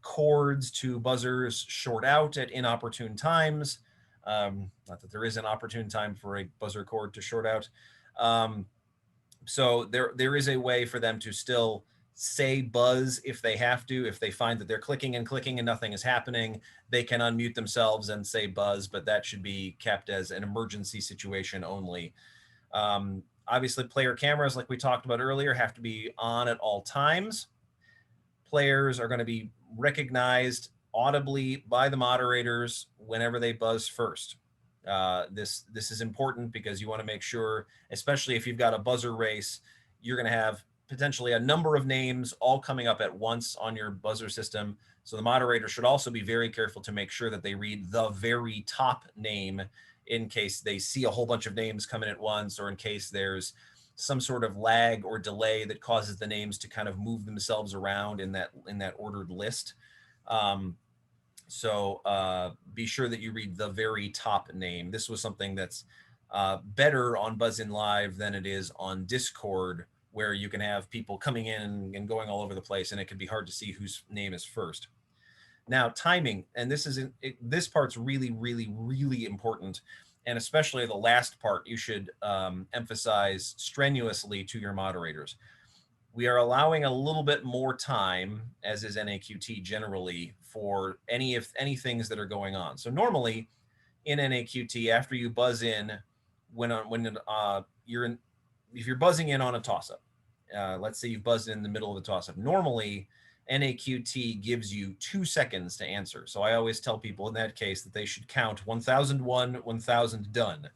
cords to buzzers short out at inopportune times. Not that there is an opportune time for a buzzer cord to short out. So there is a way for them to still say buzz if they have to. If they find that they're clicking and nothing is happening, they can unmute themselves and say buzz, but that should be kept as an emergency situation only. Obviously, player cameras, like we talked about earlier, have to be on at all times. Players are going to be recognized audibly by the moderators whenever they buzz first. This is important because you want to make sure, especially if you've got a buzzer race, you're going to have potentially a number of names all coming up at once on your buzzer system. So the moderator should also be very careful to make sure that they read the very top name in case they see a whole bunch of names coming at once, or in case there's some sort of lag or delay that causes the names to kind of move themselves around in that ordered list. So be sure that you read the very top name. This was something that's better on Buzzin Live than it is on Discord, where you can have people coming in and going all over the place, and it can be hard to see whose name is first. Now, timing, and this part's really, really, really important, and especially the last part, you should emphasize strenuously to your moderators. We are allowing a little bit more time, as is NAQT generally, for any things that are going on. So normally in NAQT, after you buzz in, if you're buzzing in on a toss-up, let's say you've buzzed in the middle of the toss-up. Normally, NAQT gives you 2 seconds to answer. So I always tell people in that case that they should count 1001, 1000 done.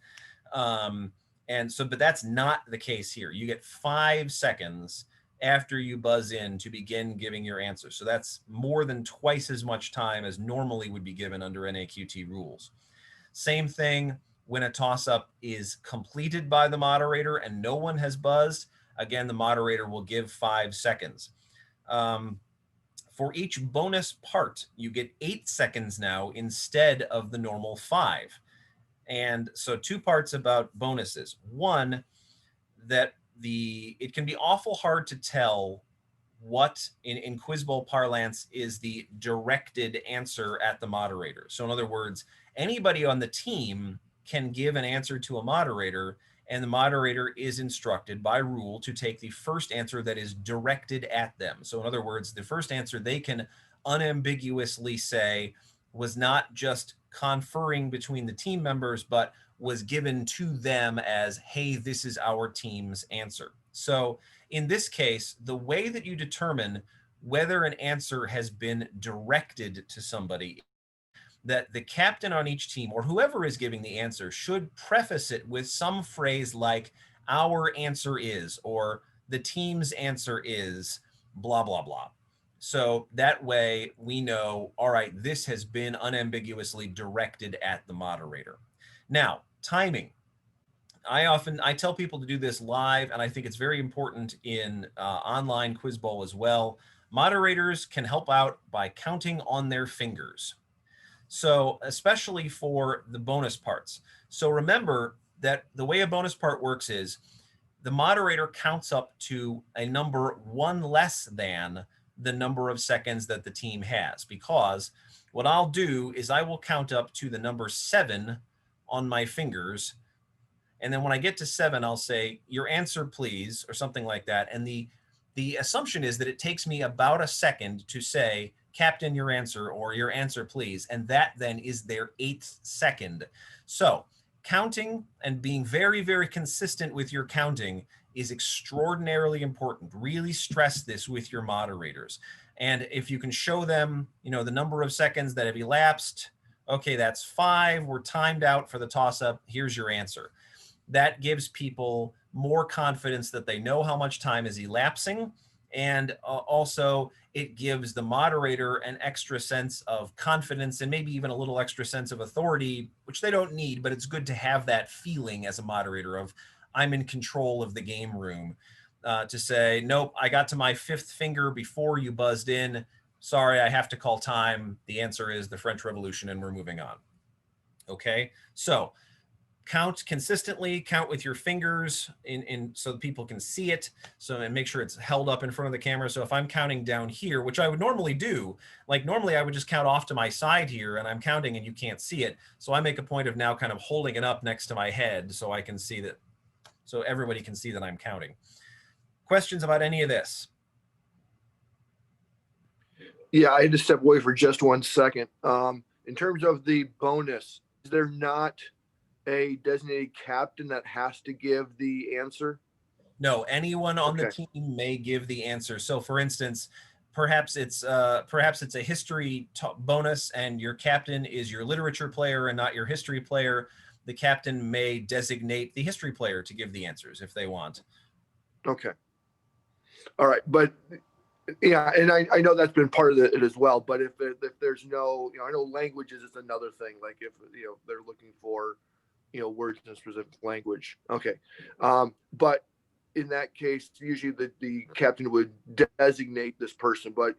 But that's not the case here. You get 5 seconds after you buzz in to begin giving your answer. So that's more than twice as much time as normally would be given under NAQT rules. Same thing when a toss-up is completed by the moderator and no one has buzzed. Again, the moderator will give 5 seconds. For each bonus part, you get 8 seconds now instead of the normal 5. And so 2 parts about bonuses. One, that it can be awful hard to tell what in Quiz Bowl parlance is the directed answer at the moderator. So in other words, anybody on the team can give an answer to a moderator, and the moderator is instructed by rule to take the first answer that is directed at them. So in other words, the first answer they can unambiguously say was not just conferring between the team members, but was given to them as, hey, this is our team's answer. So in this case, the way that you determine whether an answer has been directed to somebody, that the captain on each team or whoever is giving the answer should preface it with some phrase like, our answer is, or the team's answer is, blah, blah, blah. So that way we know, all right, this has been unambiguously directed at the moderator. Now, timing. I tell people to do this live, and I think it's very important in online Quiz Bowl as well. Moderators can help out by counting on their fingers. So especially for the bonus parts. So remember that the way a bonus part works is the moderator counts up to a number 1 less than the number of seconds that the team has, because what I'll do is I will count up to the number 7 on my fingers. And then when I get to 7, I'll say, your answer, please, or something like that. And the assumption is that it takes me about a second to say, Captain, your answer, or your answer, please. And that then is their 8th second. So counting and being very, very consistent with your counting is extraordinarily important. Really stress this with your moderators. And if you can show them, the number of seconds that have elapsed, okay, that's 5. We're timed out for the toss-up. Here's your answer. That gives people more confidence that they know how much time is elapsing. And also it gives the moderator an extra sense of confidence and maybe even a little extra sense of authority, which they don't need, but it's good to have that feeling as a moderator of I'm in control of the game room, to say, nope, I got to my 5th finger before you buzzed in. Sorry, I have to call time. The answer is the French Revolution and we're moving on. Okay, so count consistently, count with your fingers so that people can see it. And make sure it's held up in front of the camera. So if I'm counting down here, which I would normally do, like normally I would just count off to my side here and I'm counting and you can't see it. So I make a point of now kind of holding it up next to my head so I can see that, so everybody can see that I'm counting. Questions about any of this? Yeah, I had to step away for just 1 second. In terms of the bonus, is there not a designated captain that has to give the answer? No, anyone on the team may give the answer. So for instance, perhaps it's a history bonus and your captain is your literature player and not your history player. The captain may designate the history player to give the answers if they want. Okay. All right. But yeah, and I know that's been part of it as well. But if there's no, I know languages is another thing. Like if, they're looking for, words in a specific language. Okay. But in that case, usually the captain would designate this person, but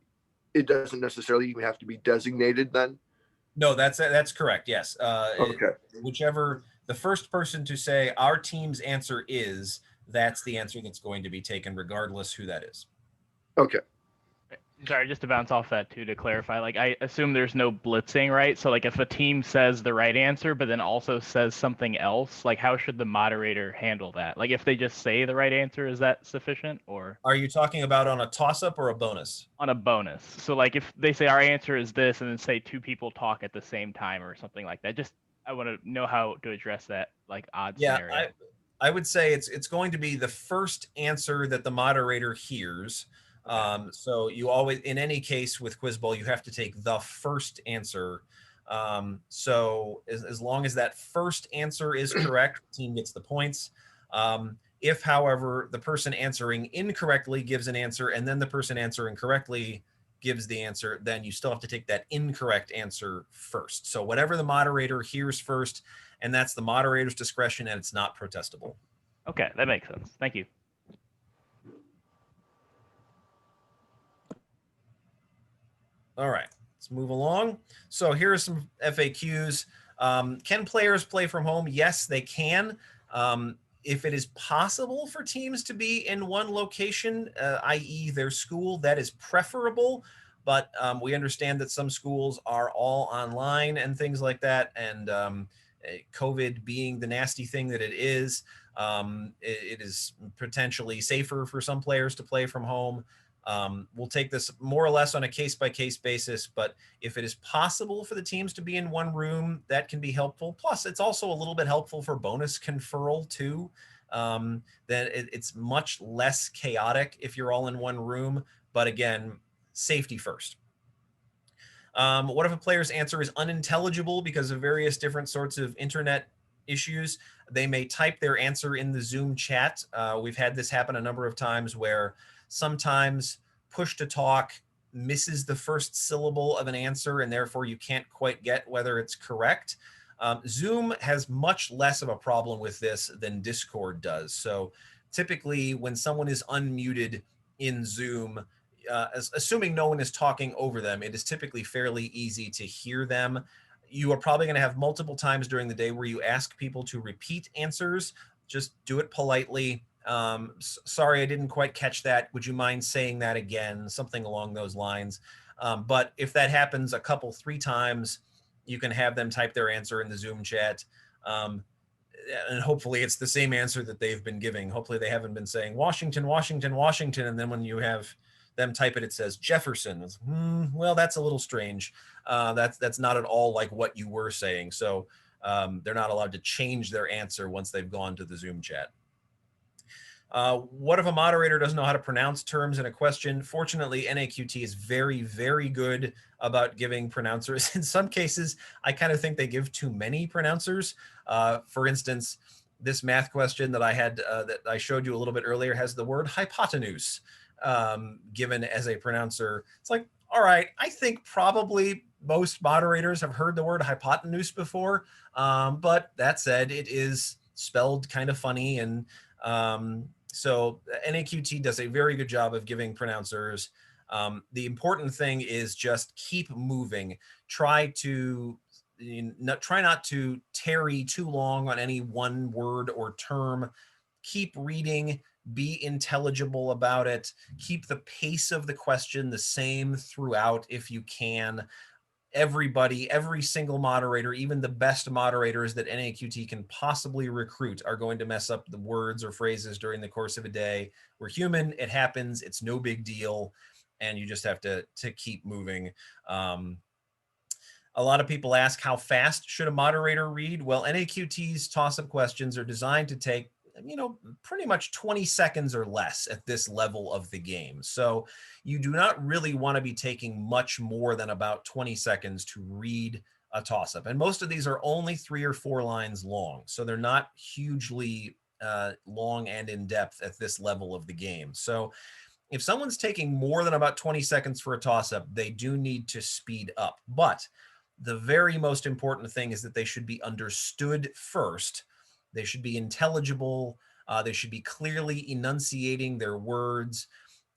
it doesn't necessarily even have to be designated then. No, that's correct. Yes. Okay. Whichever the first person to say our team's answer is, that's the answer that's going to be taken regardless who that is. Okay. Sorry, just to bounce off that too, to clarify, like I assume there's no blitzing, right? So like if a team says the right answer, but then also says something else, like how should the moderator handle that? Like if they just say the right answer, is that sufficient or? Are you talking about on a toss-up or a bonus? On a bonus. So like if they say our answer is this and then say 2 people talk at the same time or something like that, just I want to know how to address that like odd scenario. I would say it's going to be the first answer that the moderator hears. So you always, in any case with Quiz Bowl, you have to take the first answer. So as long as that first answer is correct, the team gets the points. If, however, the person answering incorrectly gives an answer and then the person answering correctly gives the answer, then you still have to take that incorrect answer first. So whatever the moderator hears first, and that's the moderator's discretion, and it's not protestable. Okay, that makes sense. Thank you. All right, let's move along. So here are some FAQs. Can players play from home? Yes, they can. If it is possible for teams to be in one location, i.e. their school, that is preferable. But we understand that some schools are all online and things like that. And COVID being the nasty thing that it is potentially safer for some players to play from home. We'll take this more or less on a case-by-case basis, but if it is possible for the teams to be in one room, that can be helpful. Plus, it's also a little bit helpful for bonus conferral too. That it's much less chaotic if you're all in one room, but again, safety first. What if a player's answer is unintelligible because of various different sorts of internet issues? They may type their answer in the Zoom chat. We've had this happen a number of times where sometimes push to talk misses the first syllable of an answer and therefore you can't quite get whether it's correct. Zoom has much less of a problem with this than Discord does. So typically when someone is unmuted in Zoom, assuming no one is talking over them, it is typically fairly easy to hear them. You are probably going to have multiple times during the day where you ask people to repeat answers. Just do it politely. Sorry, I didn't quite catch that. Would you mind saying that again? Something along those lines. But if that happens a couple, 3 times, you can have them type their answer in the Zoom chat. And hopefully it's the same answer that they've been giving. Hopefully they haven't been saying Washington, Washington, Washington. And then when you have them type it, it says Jefferson. Well, that's a little strange. That's not at all like what you were saying. So they're not allowed to change their answer once they've gone to the Zoom chat. What if a moderator doesn't know how to pronounce terms in a question? Fortunately, NAQT is very, very good about giving pronouncers. In some cases, I kind of think they give too many pronouncers. For instance, this math question that I had that I showed you a little bit earlier has the word hypotenuse given as a pronouncer. It's like, all right, I think probably most moderators have heard the word hypotenuse before, but that said, it is spelled kind of funny, and so NAQT does a very good job of giving pronouncers. The important thing is just keep moving. Try not to tarry too long on any one word or term. Keep reading. Be intelligible about it. Keep the pace of the question the same throughout if you can. Everybody, every single moderator, even the best moderators that NAQT can possibly recruit are going to mess up the words or phrases during the course of a day. We're human. It happens. It's no big deal. And you just have to keep moving. A lot of people ask, how fast should a moderator read? Well, NAQT's toss-up questions are designed to take pretty much 20 seconds or less at this level of the game. So you do not really want to be taking much more than about 20 seconds to read a toss-up. And most of these are only 3 or 4 lines long. So they're not hugely long and in depth at this level of the game. So if someone's taking more than about 20 seconds for a toss-up, they do need to speed up. But the very most important thing is that they should be understood first. They should be intelligible. They should be clearly enunciating their words,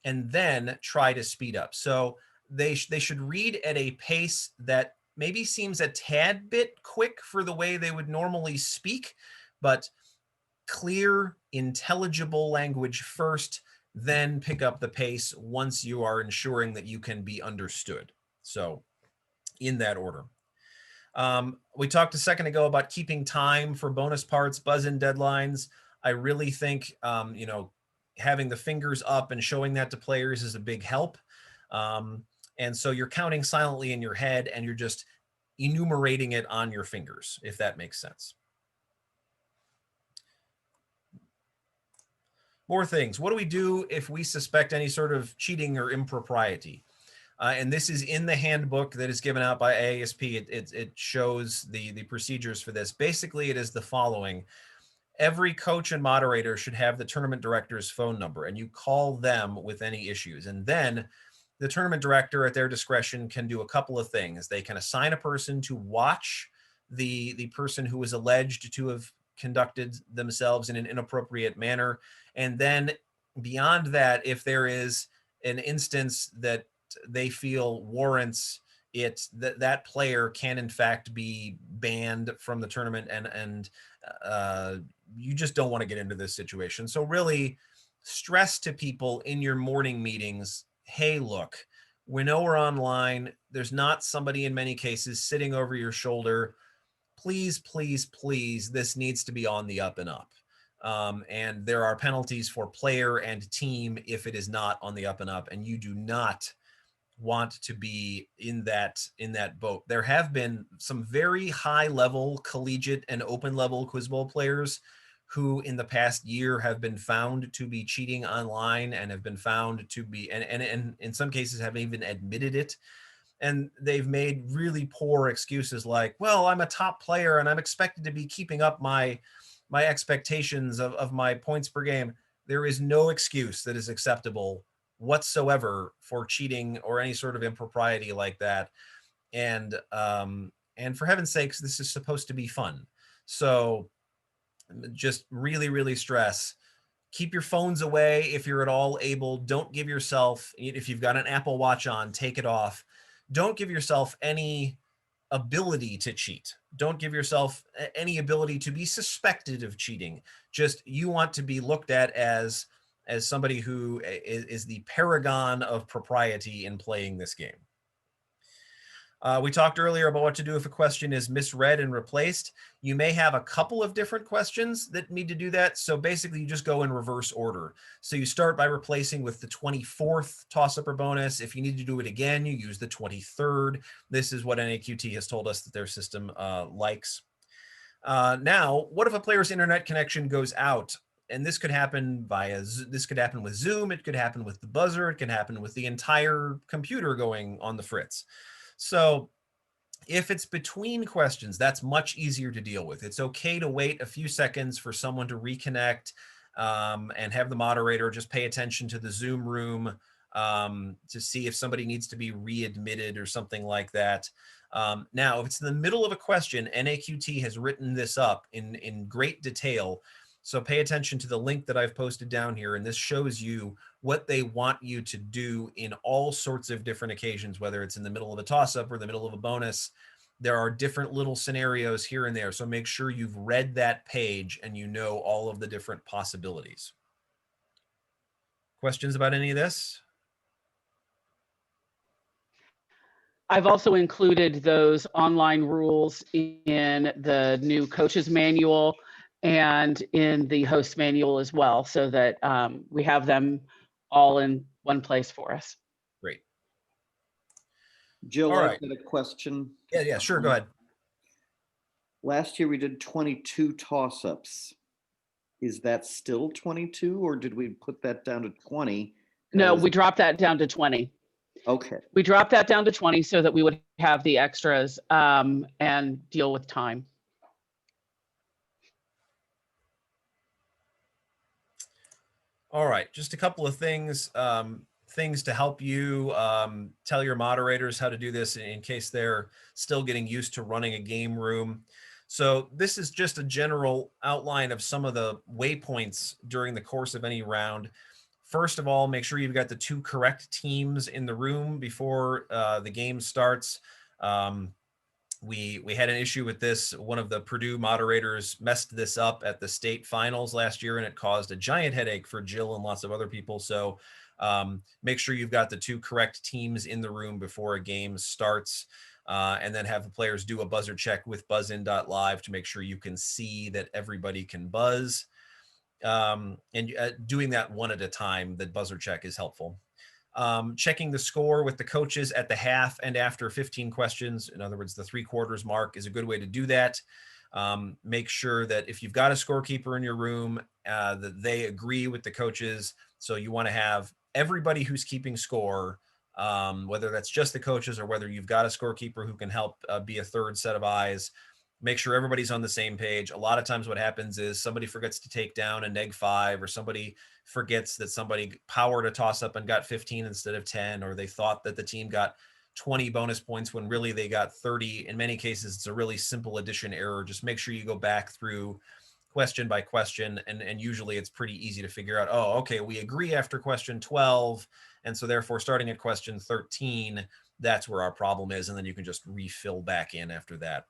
and then try to speed up. So they should read at a pace that maybe seems a tad bit quick for the way they would normally speak, but clear, intelligible language first, then pick up the pace once you are ensuring that you can be understood. So in that order. We talked a second ago about keeping time for bonus parts, buzz-in deadlines. I really think, having the fingers up and showing that to players is a big help. And so you're counting silently in your head and you're just enumerating it on your fingers, if that makes sense. More things. What do we do if we suspect any sort of cheating or impropriety? And this is in the handbook that is given out by AASP. It shows the procedures for this. Basically, it is the following. Every coach and moderator should have the tournament director's phone number, and you call them with any issues. And then the tournament director at their discretion can do a couple of things. They can assign a person to watch the person who is alleged to have conducted themselves in an inappropriate manner. And then beyond that, if there is an instance that they feel warrants it, that player can in fact be banned from the tournament, and you just don't want to get into this situation. So really stress to people in your morning meetings, hey, look, we know we're online. There's not somebody in many cases sitting over your shoulder. Please, please, please, this needs to be on the up and up. And there are penalties for player and team if it is not on the up and up, and you do not want to be in that boat. There have been some very high level collegiate and open level quiz bowl players who in the past year have been found to be cheating online and have been found to be, and in some cases have even admitted it. And they've made really poor excuses like, well, I'm a top player and I'm expected to be keeping up my expectations of my points per game. There is no excuse that is acceptable whatsoever for cheating or any sort of impropriety like that. And for heaven's sakes, this is supposed to be fun. So just really, really stress, keep your phones away if you're at all able. Don't give yourself, if you've got an Apple Watch on, take it off. Don't give yourself any ability to cheat. Don't give yourself any ability to be suspected of cheating. Just, you want to be looked at as somebody who is the paragon of propriety in playing this game. We talked earlier about what to do if a question is misread and replaced. You may have a couple of different questions that need to do that. So basically you just go in reverse order. So you start by replacing with the 24th toss-up or bonus. If you need to do it again, you use the 23rd. This is what NAQT has told us that their system likes. Now, what if a player's internet connection goes out? And this could happen with Zoom. It could happen with the buzzer. It can happen with the entire computer going on the fritz. So if it's between questions, that's much easier to deal with. It's okay to wait a few seconds for someone to reconnect and have the moderator just pay attention to the Zoom room to see if somebody needs to be readmitted or something like that. Now, if it's in the middle of a question, NAQT has written this up in great detail. So pay attention to the link that I've posted down here, and this shows you what they want you to do in all sorts of different occasions, whether it's in the middle of a toss-up or the middle of a bonus. There are different little scenarios here and there, so make sure you've read that page and you know all of the different possibilities. Questions about any of this? I've also included those online rules in the new coach's manual and in the host manual as well, so that we have them all in one place for us. Great. Jill, All I've right. got a question. Yeah, sure, go ahead. Last year we did 22 toss-ups. Is that still 22, or did we put that down to 20? No, we dropped that down to 20. Okay. We dropped that down to 20 so that we would have the extras and deal with time. All right, just a couple of things to help you tell your moderators how to do this in case they're still getting used to running a game room. So this is just a general outline of some of the waypoints during the course of any round. First of all, make sure you've got the 2 correct teams in the room before the game starts. We had an issue with this. One of the Purdue moderators messed this up at the state finals last year, and it caused a giant headache for Jill and lots of other people. So make sure you've got the 2 correct teams in the room before a game starts, and then have the players do a buzzer check with buzzin.live to make sure you can see that everybody can buzz. And doing that one at a time, the buzzer check is helpful. Checking the score with the coaches at the half and after 15 questions, in other words, the 3/4 mark, is a good way to do that. Make sure that if you've got a scorekeeper in your room, that they agree with the coaches. So you want to have everybody who's keeping score, whether that's just the coaches or whether you've got a scorekeeper who can help be a third set of eyes. Make sure everybody's on the same page. A lot of times what happens is somebody forgets to take down a -5, or somebody forgets that somebody powered a toss up and got 15 instead of 10, or they thought that the team got 20 bonus points when really they got 30. In many cases, it's a really simple addition error. Just make sure you go back through question by question, and usually it's pretty easy to figure out, oh, okay, we agree after question 12, and so therefore starting at question 13, that's where our problem is, and then you can just refill back in after that.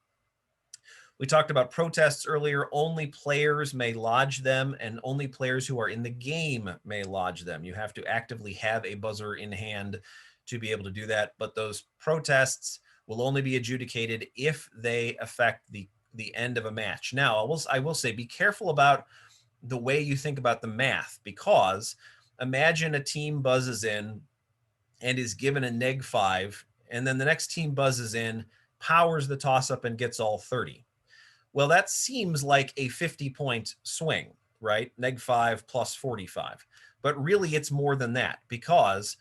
We talked about protests earlier. Only players may lodge them, and only players who are in the game may lodge them. You have to actively have a buzzer in hand to be able to do that, but those protests will only be adjudicated if they affect the end of a match. Now, I will say, be careful about the way you think about the math, because imagine a team buzzes in and is given a -5, and then the next team buzzes in, powers the toss up, and gets all 30. Well, that seems like a 50-point swing, right? -5 plus 45. But really, it's more than that, because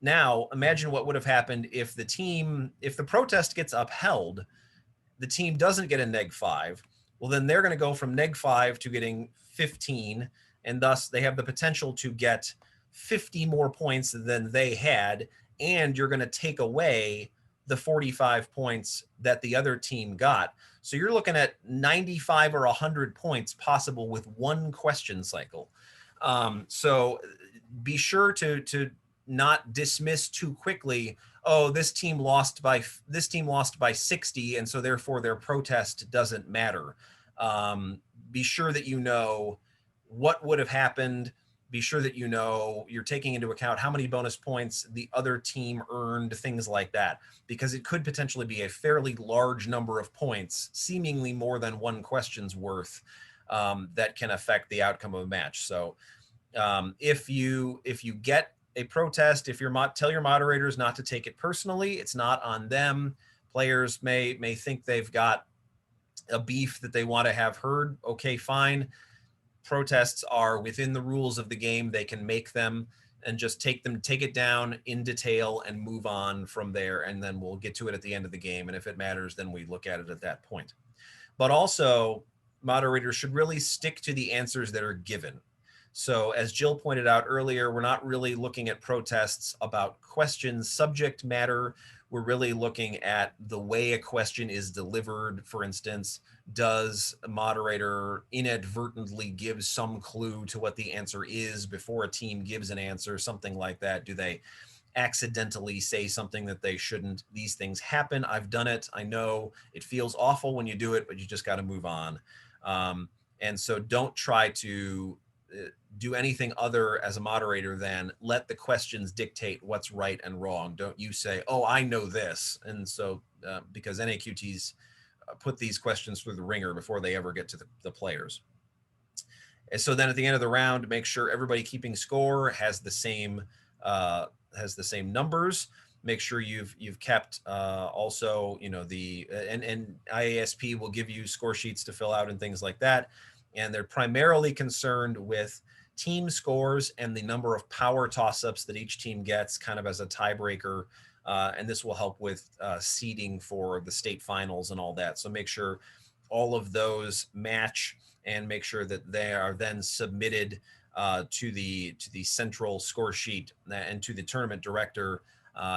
now imagine what would have happened if the protest gets upheld, the team doesn't get a -5. Well, then they're going to go from -5 to getting 15, and thus they have the potential to get 50 more points than they had, and you're going to take away the 45 points that the other team got. So you're looking at 95 or 100 points possible with one question cycle. So be sure to not dismiss too quickly, oh, this team lost by 60, and so therefore their protest doesn't matter. Be sure that you know what would have happened. Be sure that you know you're taking into account how many bonus points the other team earned, things like that, because it could potentially be a fairly large number of points, seemingly more than one question's worth, that can affect the outcome of a match. So if you get a protest, tell your moderators not to take it personally. It's not on them. Players may think they've got a beef that they want to have heard. Okay, fine. Protests are within the rules of the game. They can make them, and just take it down in detail and move on from there. And then we'll get to it at the end of the game. And if it matters, then we look at it at that point. But also, moderators should really stick to the answers that are given. So as Jill pointed out earlier, we're not really looking at protests about questions subject matter. We're really looking at the way a question is delivered. For instance, does a moderator inadvertently give some clue to what the answer is before a team gives an answer, something like that? Do they accidentally say something that they shouldn't? These things happen. I've done it. I know it feels awful when you do it, but you just got to move on. And so don't try to do anything other as a moderator than let the questions dictate what's right and wrong. Don't you say, oh, I know this. And so because NAQTs put these questions through the ringer before they ever get to the players. And so then at the end of the round, make sure everybody keeping score has the same numbers. Make sure you've kept also, and IASP will give you score sheets to fill out and things like that. And they're primarily concerned with team scores and the number of power toss-ups that each team gets, kind of as a tiebreaker. And this will help with seeding for the state finals and all that. So make sure all of those match, and make sure that they are then submitted to the central score sheet and to the tournament director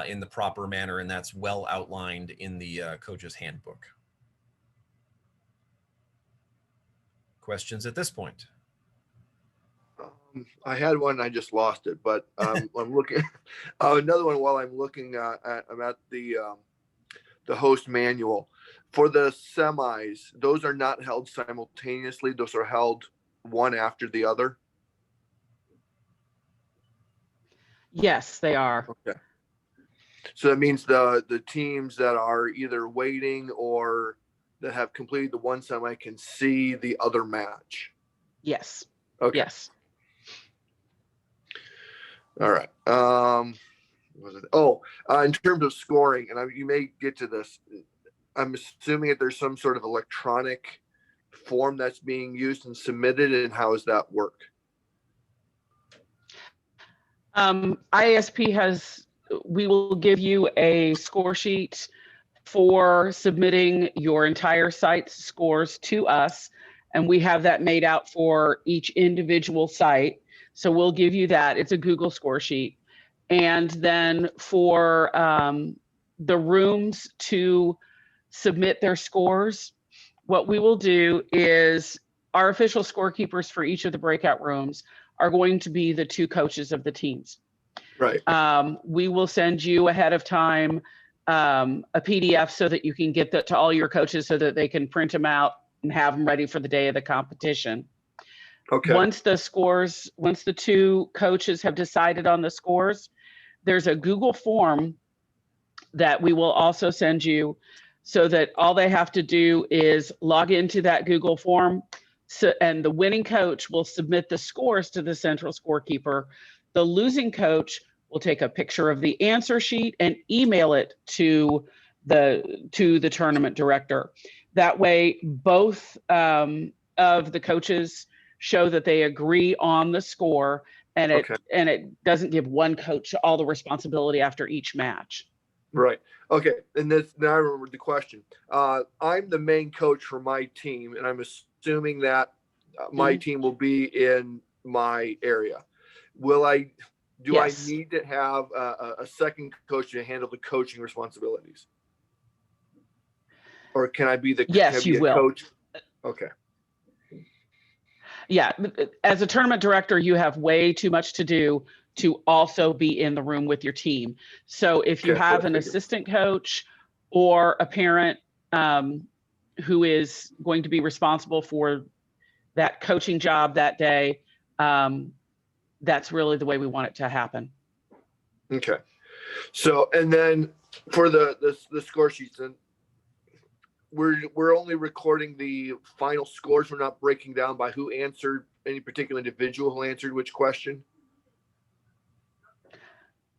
in the proper manner. And that's well outlined in the coach's handbook. Questions at this point? I had one, I just lost it, but I'm looking. Another one while I'm looking I'm at the host manual for the semis. Those are not held simultaneously. Those are held one after the other. Yes, they are. Okay. So that means the teams that are either waiting or that have completed the one semi can see the other match. Yes. Okay. Yes. All right. In terms of scoring, and you may get to this, I'm assuming that there's some sort of electronic form that's being used and submitted, and how does that work? ISP we will give you a score sheet for submitting your entire site's scores to us. And we have that made out for each individual site. So we'll give you that. It's a Google score sheet. And then for the rooms to submit their scores, what we will do is our official scorekeepers for each of the breakout rooms are going to be the 2 coaches of the teams. Right. We will send you ahead of time a PDF so that you can get that to all your coaches so that they can print them out and have them ready for the day of the competition. Okay. Once the 2 coaches have decided on the scores, there's a Google form that we will also send you so that all they have to do is log into that Google form. So, and the winning coach will submit the scores to the central scorekeeper. The losing coach will take a picture of the answer sheet and email it to the tournament director. That way, both of the coaches show that they agree on the score, and it doesn't give one coach all the responsibility after each match. Right. Okay. And now I remember the question. I'm the main coach for my team, and I'm assuming that my team will be in my area. Yes. I need to have a second coach to handle the coaching responsibilities? Or can I be Yes, you will. Coach? Okay. Yeah. As a tournament director, you have way too much to do to also be in the room with your team. So if you have an assistant coach or a parent who is going to be responsible for that coaching job that day, that's really the way we want it to happen. Okay. So, and then for the score sheets, then we're only recording the final scores. We're not breaking down by who answered, any particular individual who answered which question.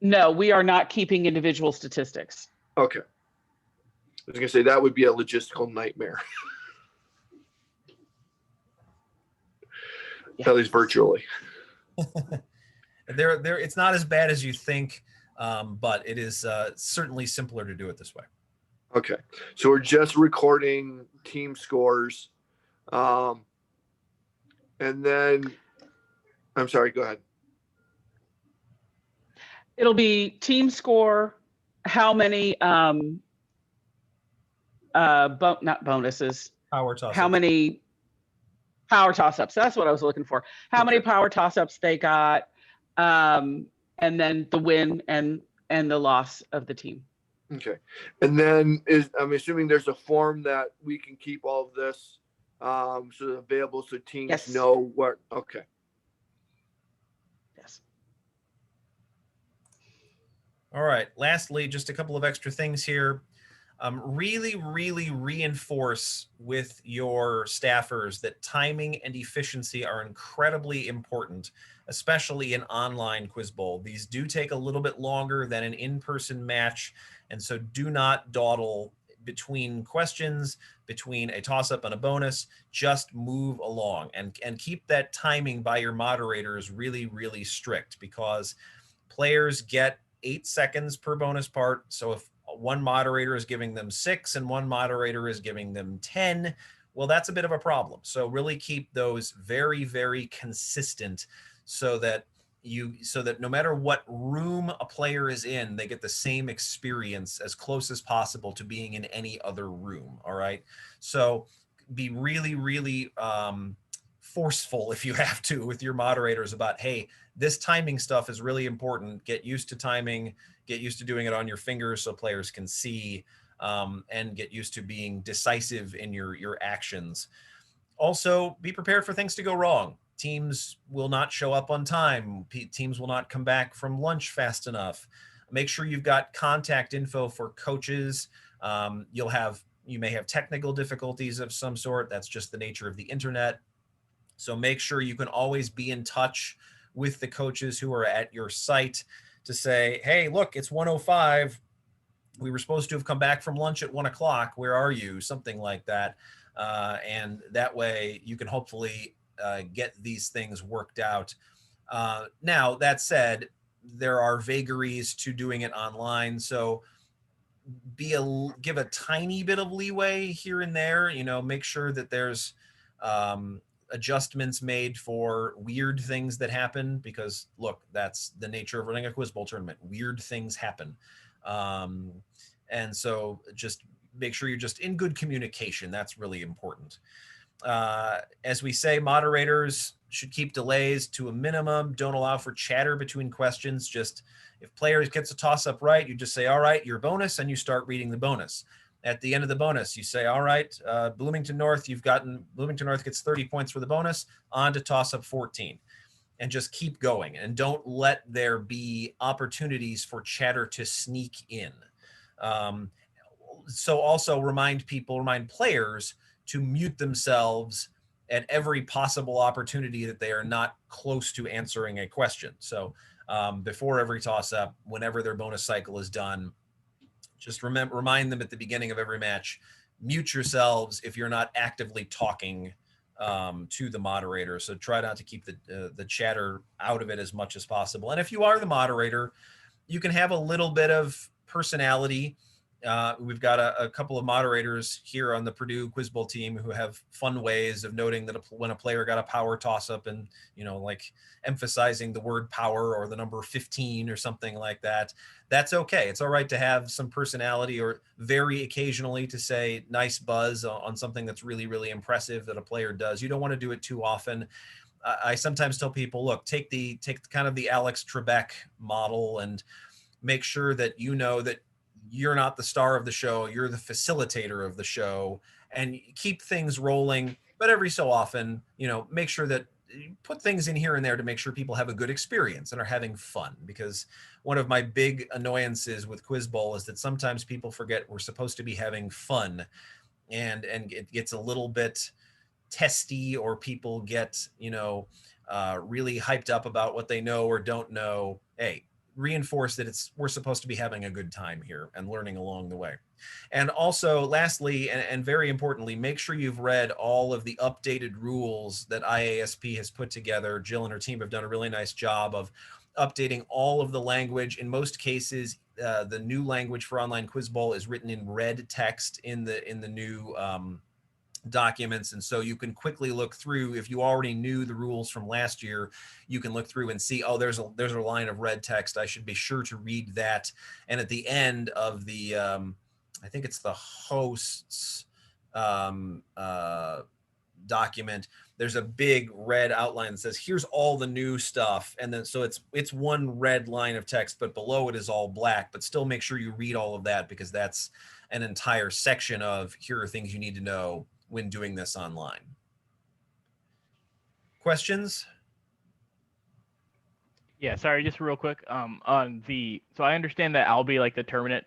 No, we are not keeping individual statistics. Okay. I was gonna say that would be a logistical nightmare. Yeah. At least virtually. It's not as bad as you think, but it is certainly simpler to do it this way. Okay, so we're just recording team scores, and then I'm sorry. Go ahead. It'll be team score. How many not bonuses? Power toss-ups. How many power toss-ups? That's what I was looking for. How many power toss-ups they got, and then the win and the loss of the team. Okay, and then I'm assuming there's a form that we can keep all of this so available so teams know what. Okay. Yes. All right. Lastly, just a couple of extra things here. Really, really reinforce with your staffers that timing and efficiency are incredibly important, especially in online Quiz Bowl. These do take a little bit longer than an in-person match, and so do not dawdle between questions, between a toss-up and a bonus. Just move along and keep that timing by your moderators really, really strict, because players get 8 seconds per bonus part. So if one moderator is giving them 6 and one moderator is giving them 10, well, that's a bit of a problem. So really keep those very, very consistent so that no matter what room a player is in, they get the same experience as close as possible to being in any other room. All right. So be really, really forceful if you have to with your moderators about, hey, this timing stuff is really important. Get used to timing, get used to doing it on your fingers so players can see, and get used to being decisive in your actions. Also, be prepared for things to go wrong. Teams will not show up on time. Teams will not come back from lunch fast enough. Make sure you've got contact info for coaches. You may have technical difficulties of some sort. That's just the nature of the internet. So make sure you can always be in touch with the coaches who are at your site to say, hey, look, it's 1:05. We were supposed to have come back from lunch at 1 o'clock. Where are you? Something like that. And that way you can hopefully get these things worked out. Now, that said, there are vagaries to doing it online. So give a tiny bit of leeway here and there, make sure that there's adjustments made for weird things that happen, because look, that's the nature of running a Quiz Bowl tournament. Weird things happen. And so just make sure you're just in good communication. That's really important. As we say, moderators should keep delays to a minimum. Don't allow for chatter between questions. Just if players gets a toss up right, you just say, all right, your bonus, and you start reading the bonus. At the end of the bonus, you say, all right, Bloomington North gets 30 points for the bonus, on to toss up 14. And just keep going, and don't let there be opportunities for chatter to sneak in. So also remind players to mute themselves at every possible opportunity that they are not close to answering a question. So before every toss-up, whenever their bonus cycle is done, just remind them at the beginning of every match, mute yourselves if you're not actively talking to the moderator. So try not to keep the chatter out of it as much as possible. And if you are the moderator, you can have a little bit of personality. We've got a couple of moderators here on the Purdue Quiz Bowl team who have fun ways of noting that when a player got a power toss-up and, like emphasizing the word power or the number 15 or something like that. That's okay. It's all right to have some personality, or very occasionally to say nice buzz on something that's really, really impressive that a player does. You don't want to do it too often. I sometimes tell people, look, take kind of the Alex Trebek model and make sure that that you're not the star of the show, you're the facilitator of the show, and keep things rolling. But every so often, make sure that you put things in here and there to make sure people have a good experience and are having fun. Because one of my big annoyances with Quiz Bowl is that sometimes people forget we're supposed to be having fun, and it gets a little bit testy, or people get, really hyped up about what they know or don't know. Hey, reinforce that we're supposed to be having a good time here and learning along the way. And also, lastly, and very importantly, make sure you've read all of the updated rules that IASP has put together. Jill and her team have done a really nice job of updating all of the language. In most cases, the new language for Online Quiz Bowl is written in red text in the new documents, and so you can quickly look through. If you already knew the rules from last year, you can look through and see, oh, there's a line of red text, I should be sure to read that. And at the end of the I think it's the host's document, there's a big red outline that says here's all the new stuff, and then so it's one red line of text, but below it is all black. But still make sure you read all of that, because that's an entire section of here are things you need to know when doing this online. Questions? Yeah, sorry, just real quick. So I understand that I'll be like the tournament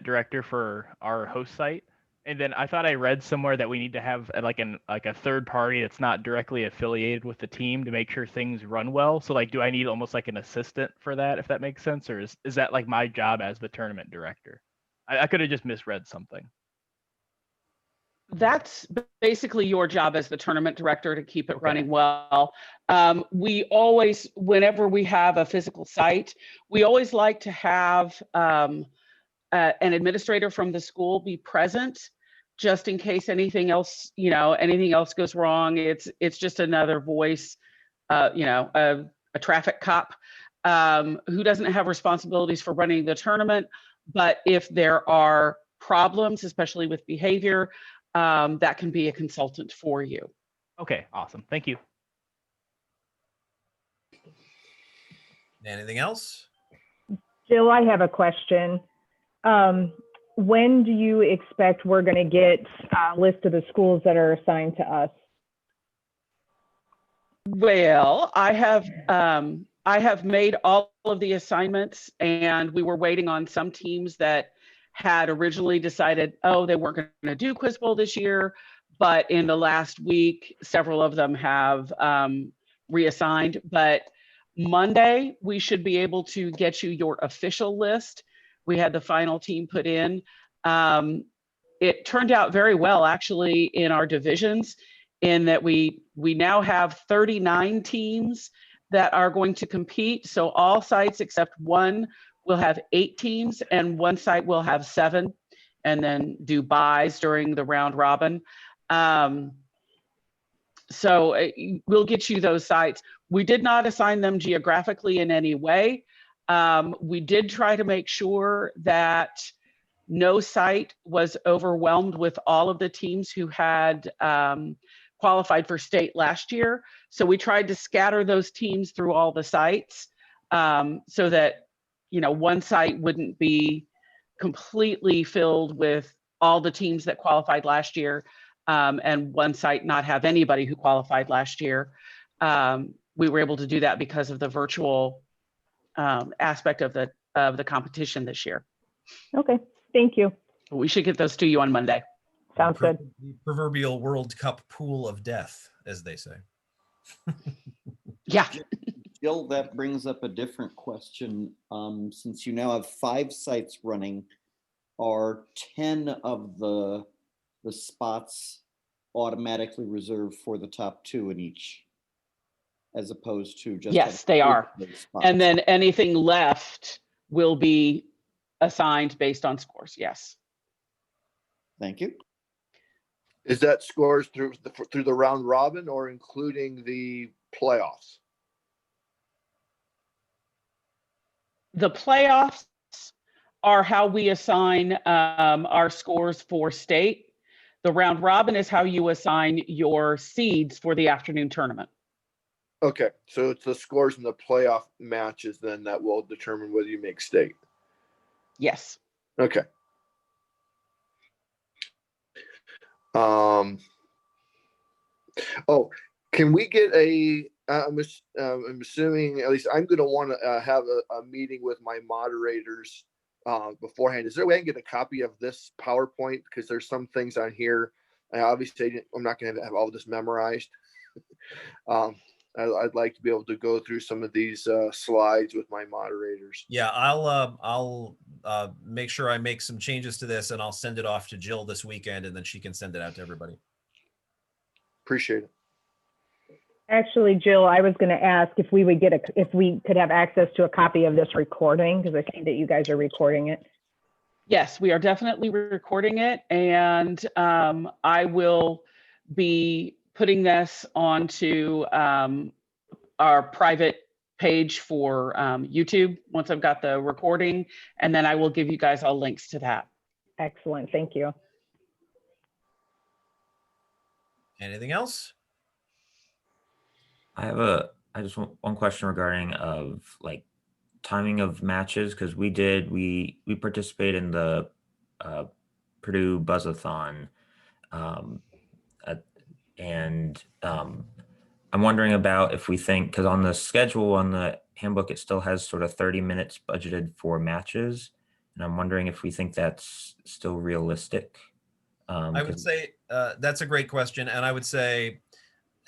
director for our host site, and then I thought I read somewhere that we need to have like a third party that's not directly affiliated with the team to make sure things run well. So like, do I need almost like an assistant for that, if that makes sense, or is that like my job as the tournament director? I could have just misread something. That's basically your job as the tournament director, to keep it running well. We always, whenever we have a physical site, we always like to have an administrator from the school be present, just in case anything else goes wrong. It's just another voice, a traffic cop who doesn't have responsibilities for running the tournament. But if there are problems, especially with behavior, that can be a consultant for you. Okay, awesome. Thank you. Anything else? Jill, I have a question. When do you expect we're going to get a list of the schools that are assigned to us? Well, I have made all of the assignments, and we were waiting on some teams that had originally decided, they weren't going to do Quiz Bowl this year, but in the last week, several of them have reassigned. But Monday, we should be able to get you your official list. We had the final team put in. it turned out very well actually in our divisions, in that we now have 39 teams that are going to compete. So all sites except one will have 8 teams, and one site will have 7, and then do buys during the round robin. So we'll get you those sites. We did not assign them geographically in any way. We did try to make sure that no site was overwhelmed with all of the teams who had qualified for state last year. So we tried to scatter those teams through all the sites, so that, you know, one site wouldn't be completely filled with all the teams that qualified last year, and one site not have anybody who qualified last year. We were able to do that because of the virtual aspect of the competition this year. Okay, thank you. We should get those to you on Monday. Sounds good. The proverbial World Cup pool of death, as they say. Yeah. Jill, that brings up a different question. Since you now have 5 sites running, are 10 of the spots automatically reserved for the top 2 in each, as opposed to just Yes, they are. spots? And then anything left will be assigned based on scores. Yes. Thank you. Is that scores through the round robin or including the playoffs? The playoffs are how we assign our scores for state. The round robin is how you assign your seeds for the afternoon tournament. Okay, so it's the scores in the playoff matches then that will determine whether you make state. Yes. Okay. Oh, can we get I'm assuming, at least I'm going to want to have a meeting with my moderators beforehand. Is there a way I can get a copy of this PowerPoint? Because there's some things on here. Obviously, I'm not going to have all of this memorized. I'd like to be able to go through some of these slides with my moderators. Yeah, I'll make sure I make some changes to this, and I'll send it off to Jill this weekend, and then she can send it out to everybody. Appreciate it. Actually, Jill, I was going to ask if we could have access to a copy of this recording, because I think that you guys are recording it. Yes, we are definitely recording it, and I will be putting this onto our private page for YouTube once I've got the recording, and then I will give you guys all links to that. Excellent, thank you. Anything else? I just want one question regarding of like timing of matches, because we participated in the Purdue Buzzathon, and I'm wondering about if we think, because on the schedule on the handbook it still has sort of 30 minutes budgeted for matches, and I'm wondering if we think that's still realistic. I would say that's a great question, and I would say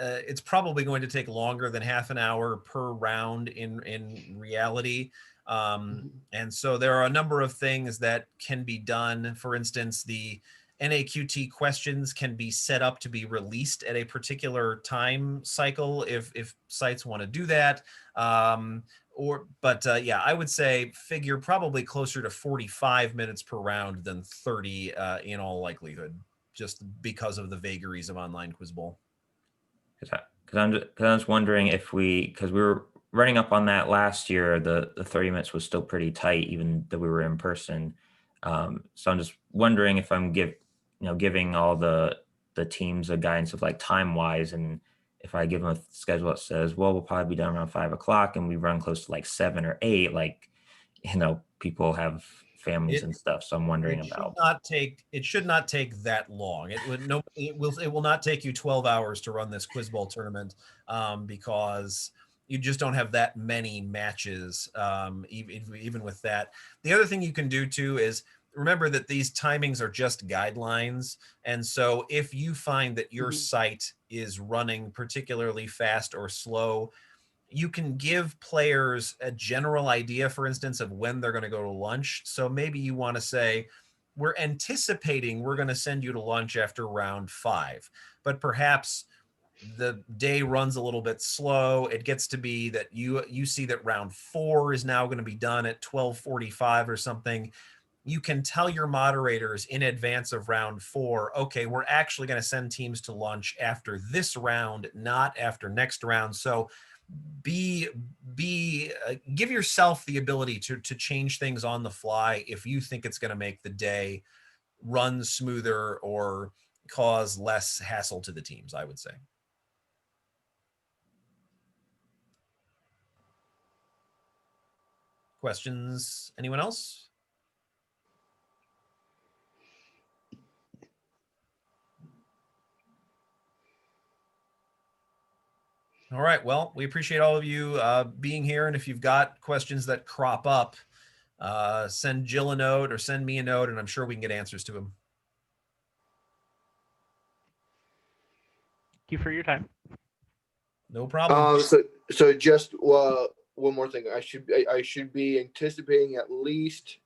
it's probably going to take longer than half an hour per round in reality. And so there are a number of things that can be done. For instance, the NAQT questions can be set up to be released at a particular time cycle if sites want to do that. Yeah, I would say figure probably closer to 45 minutes per round than 30 in all likelihood, just because of the vagaries of Online Quiz Bowl. Because I'm just wondering if because we were running up on that last year, the 30 minutes was still pretty tight, even though we were in person. So I'm just wondering if I'm giving all the teams a guidance of like time wise, and if I give them a schedule that says, well, we'll probably be done around 5 o'clock and we run close to like 7 or 8, like, people have families and stuff. So I'm wondering about. It should not take that long. It will not take you 12 hours to run this Quiz Bowl tournament, because you just don't have that many matches, even with that. The other thing you can do too is remember that these timings are just guidelines. And so if you find that your site is running particularly fast or slow, you can give players a general idea, for instance, of when they're going to go to lunch. So maybe you want to say, we're anticipating we're going to send you to lunch after round 5, but perhaps the day runs a little bit slow. It gets to be that you see that round 4 is now going to be done at 12:45 or something. You can tell your moderators in advance of round 4, okay, we're actually going to send teams to lunch after this round, not after next round. So give yourself the ability to change things on the fly if you think it's going to make the day run smoother or cause less hassle to the teams, I would say. Questions? Anyone else? All right. Well, we appreciate all of you being here. And if you've got questions that crop up, send Jill a note or send me a note, and I'm sure we can get answers to them. Thank you for your time. No problem. So just one more thing. I should be anticipating at least.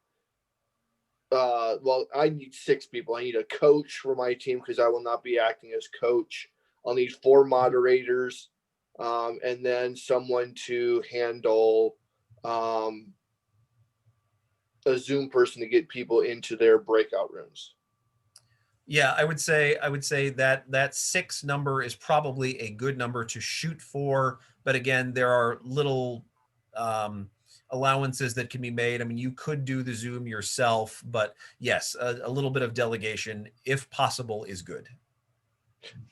Well, I need 6 people. I need a coach for my team because I will not be acting as coach. I'll need 4 moderators, and then someone to handle a Zoom person to get people into their breakout rooms. Yeah, I would say that 6 number is probably a good number to shoot for. But again, there are little allowances that can be made. I mean, you could do the Zoom yourself, but yes, a little bit of delegation, if possible, is good.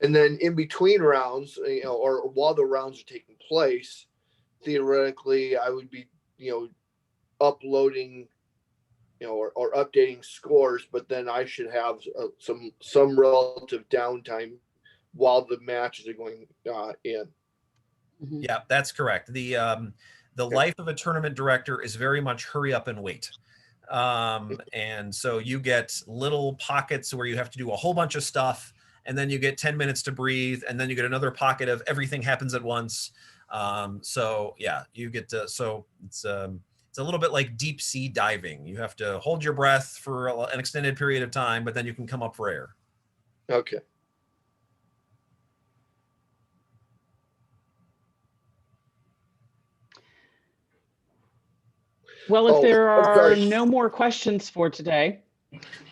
And then in between rounds, or while the rounds are taking place, theoretically, I would be, uploading, or updating scores, but then I should have some relative downtime while the matches are going in. Mhm. Yeah, that's correct. The life of a tournament director is very much hurry up and wait. And so you get little pockets where you have to do a whole bunch of stuff, and then you get 10 minutes to breathe, and then you get another pocket of everything happens at once. So yeah, you get to, so it's a little bit like deep sea diving. You have to hold your breath for an extended period of time, but then you can come up for air. Okay. Well, if there I'm are sorry. no more questions for today.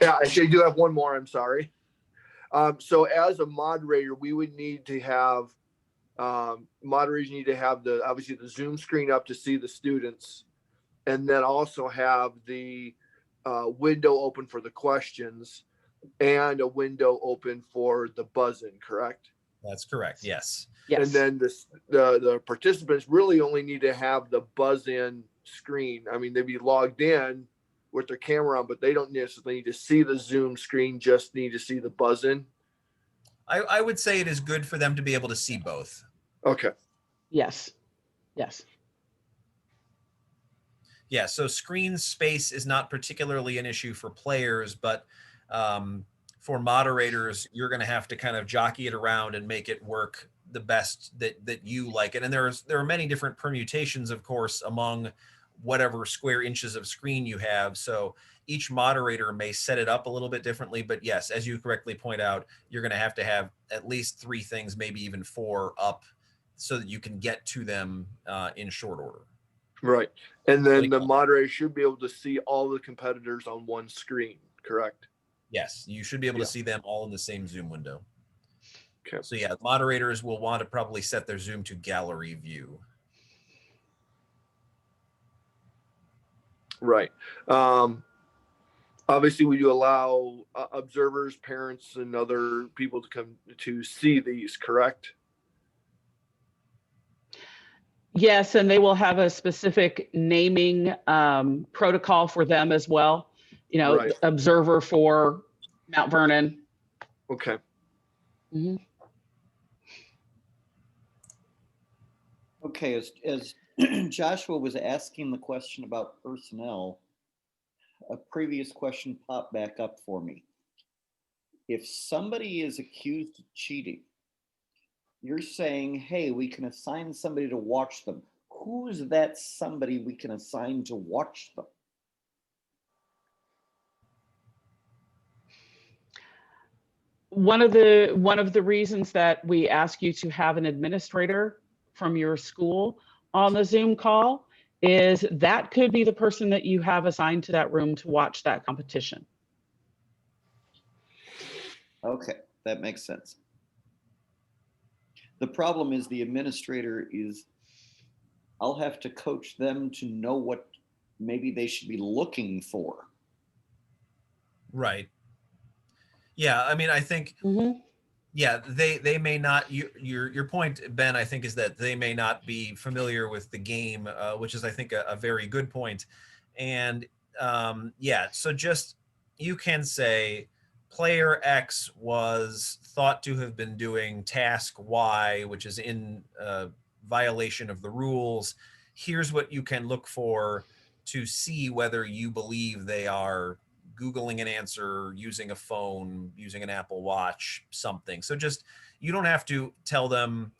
Yeah, actually, I do have one more. I'm sorry. So as a moderator, we would need to have moderators need to have obviously the Zoom screen up to see the students, and then also have the window open for the questions and a window open for the buzz-in, correct? That's correct. Yes. Yes. And then the participants really only need to have the buzz-in screen. I mean, they'd be logged in with their camera on, but they don't necessarily need to see the Zoom screen, just need to see the buzz-in. I would say it is good for them to be able to see both. Okay. Yes. Yes. Yeah, so screen space is not particularly an issue for players, but for moderators, you're going to have to kind of jockey it around and make it work the best that you like it. And there are many different permutations, of course, among whatever square inches of screen you have. So each moderator may set it up a little bit differently, but yes, as you correctly point out, you're going to have at least 3 things, maybe even 4 up so that you can get to them in short order. Right. And then the moderator should be able to see all the competitors on one screen, correct? Yes, you should be able to see them all in the same Zoom window. Okay. So yeah, moderators will want to probably set their Zoom to gallery view. Right. Obviously, we do allow observers, parents, and other people to come to see these, correct? Yes, and they will have a specific naming protocol for them as well. Right. Observer for Mount Vernon. Okay. Mm-hmm. Okay, as Joshua was asking the question about personnel, a previous question popped back up for me. If somebody is accused of cheating, you're saying, hey, we can assign somebody to watch them. Who's that somebody we can assign to watch them? one of the reasons that we ask you to have an administrator from your school on the Zoom call is that could be the person that you have assigned to that room to watch that competition. Okay, that makes sense. The problem is the administrator is, I'll have to coach them to know what maybe they should be looking for. Right. Yeah, I mean, I think, yeah, they may not, your point, Ben, I think, is that they may not be familiar with the game, which is, I think, a very good point. And yeah, so just, you can say player X was thought to have been doing task Y, which is in violation of the rules. Here's what you can look for to see whether you believe they are Googling an answer, using a phone, using an Apple Watch, something. So just, you don't have to tell them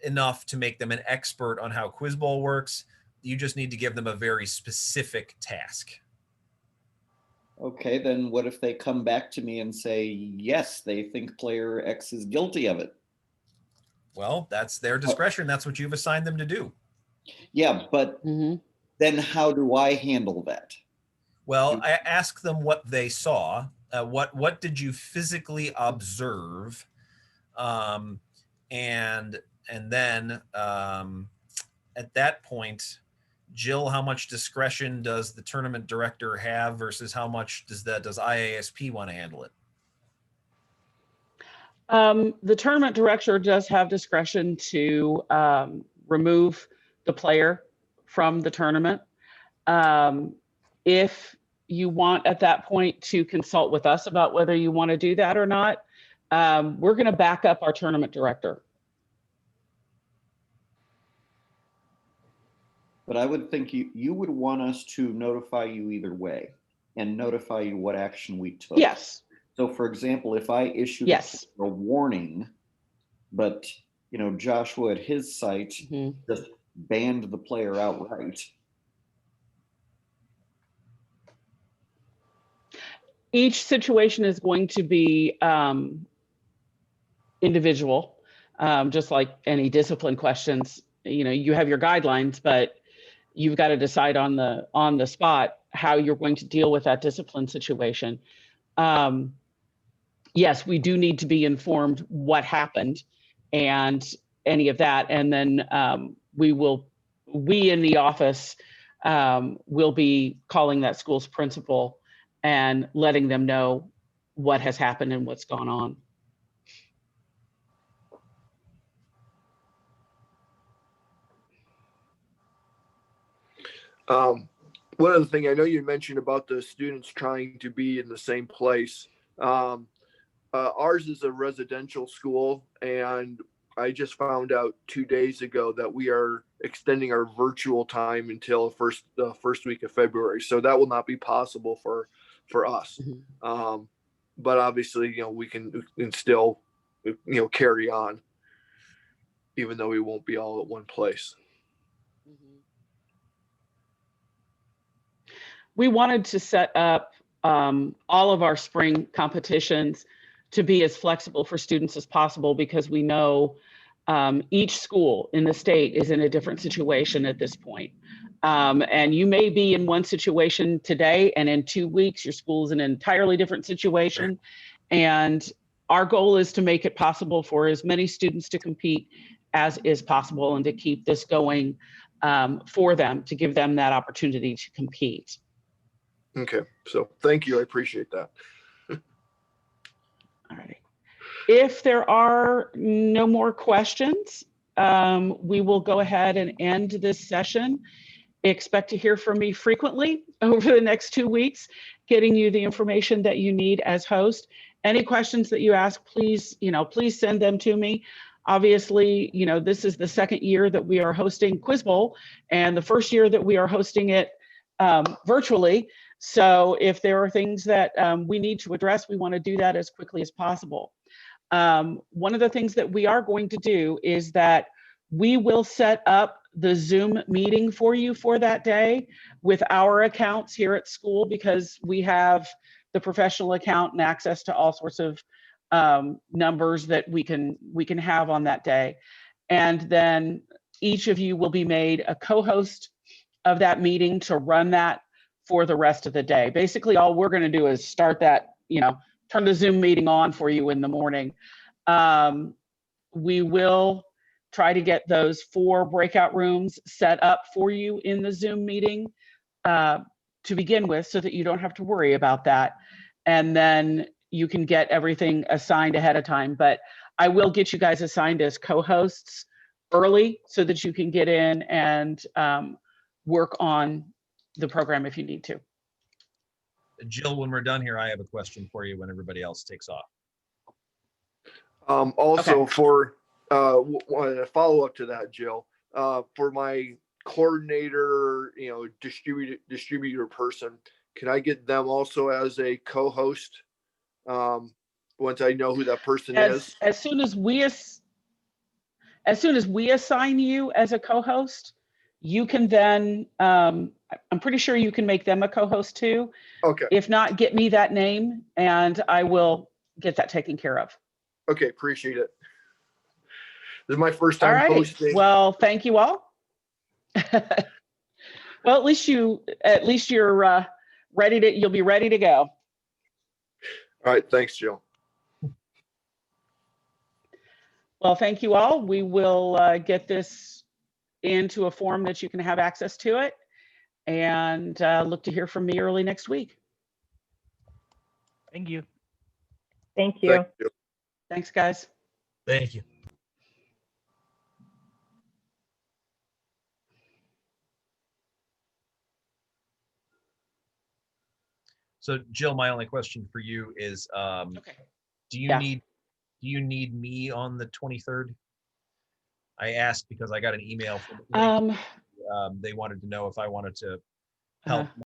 enough to make them an expert on how Quiz Bowl works. You just need to give them a very specific task. Okay, then what if they come back to me and say, yes, they think player X is guilty of it? Well, that's their discretion. That's what you've assigned them to do. Yeah, but then how do I handle that? Well, I ask them what they saw. What did you physically observe? And then at that point, Jill, how much discretion does the tournament director have versus how much does IASP want to handle it? The tournament director does have discretion to remove the player from the tournament. If you want at that point to consult with us about whether you want to do that or not, we're going to back up our tournament director. But I would think you would want us to notify you either way and notify you what action we took. Yes. So for example, if I issued a warning, but Joshua at his site just banned the player outright. Each situation is going to be individual, just like any discipline questions. You have your guidelines, but you've got to decide on the spot how you're going to deal with that discipline situation. Yes, we do need to be informed what happened and any of that, and then we in the office will be calling that school's principal and letting them know what has happened and what's gone on. One other thing, I know you mentioned about the students trying to be in the same place. Ours is a residential school, and I just found out 2 days ago that we are extending our virtual time until the first week of February. So that will not be possible for us. But obviously, we can still, carry on, even though we won't be all at one place. We wanted to set up all of our spring competitions to be as flexible for students as possible, because we know each school in the state is in a different situation at this point. And you may be in one situation today, and in 2 weeks, your school is in an entirely different situation. And our goal is to make it possible for as many students to compete as is possible, and to keep this going for them, to give them that opportunity to compete. Okay, so thank you. I appreciate that. All right. If there are no more questions, we will go ahead and end this session. Expect to hear from me frequently over the next 2 weeks, getting you the information that you need as host. Any questions that you ask, please send them to me. Obviously, this is the second year that we are hosting Quiz Bowl, and the first year that we are hosting it virtually. So if there are things that we need to address, we want to do that as quickly as possible. One of the things that we are going to do is that we will set up the Zoom meeting for you for that day with our accounts here at school, because we have the professional account and access to all sorts of numbers that we can have on that day. And then each of you will be made a co-host of that meeting to run that for the rest of the day. Basically, all we're going to do is start that, turn the Zoom meeting on for you in the morning. We will try to get those 4 breakout rooms set up for you in the Zoom meeting to begin with, so that you don't have to worry about that. And then you can get everything assigned ahead of time. But I will get you guys assigned as co-hosts early so that you can get in and work on the program if you need to. Jill, when we're done here, I have a question for you when everybody else takes off. Also, Okay. for a follow up to that, Jill, for my coordinator, distributor person, can I get them also as a co-host once I know who that person is? As soon as we assign you as a co-host, you can then, I'm pretty sure you can make them a co-host too. Okay. If not, get me that name and I will get that taken care of. Okay, appreciate it. This is my first All time right. hosting. Well, thank you all. Well, at least you're you'll be ready to go. All right, thanks, Jill. Well, thank you all. We will get this into a form that you can have access to it, and look to hear from me early next week. Thank you. Thank you. Thank you. Thanks, guys. Thank you. So Jill, my only question for you is, Okay. do you need me on the 23rd? I asked because I got an email from they wanted to know if I wanted to help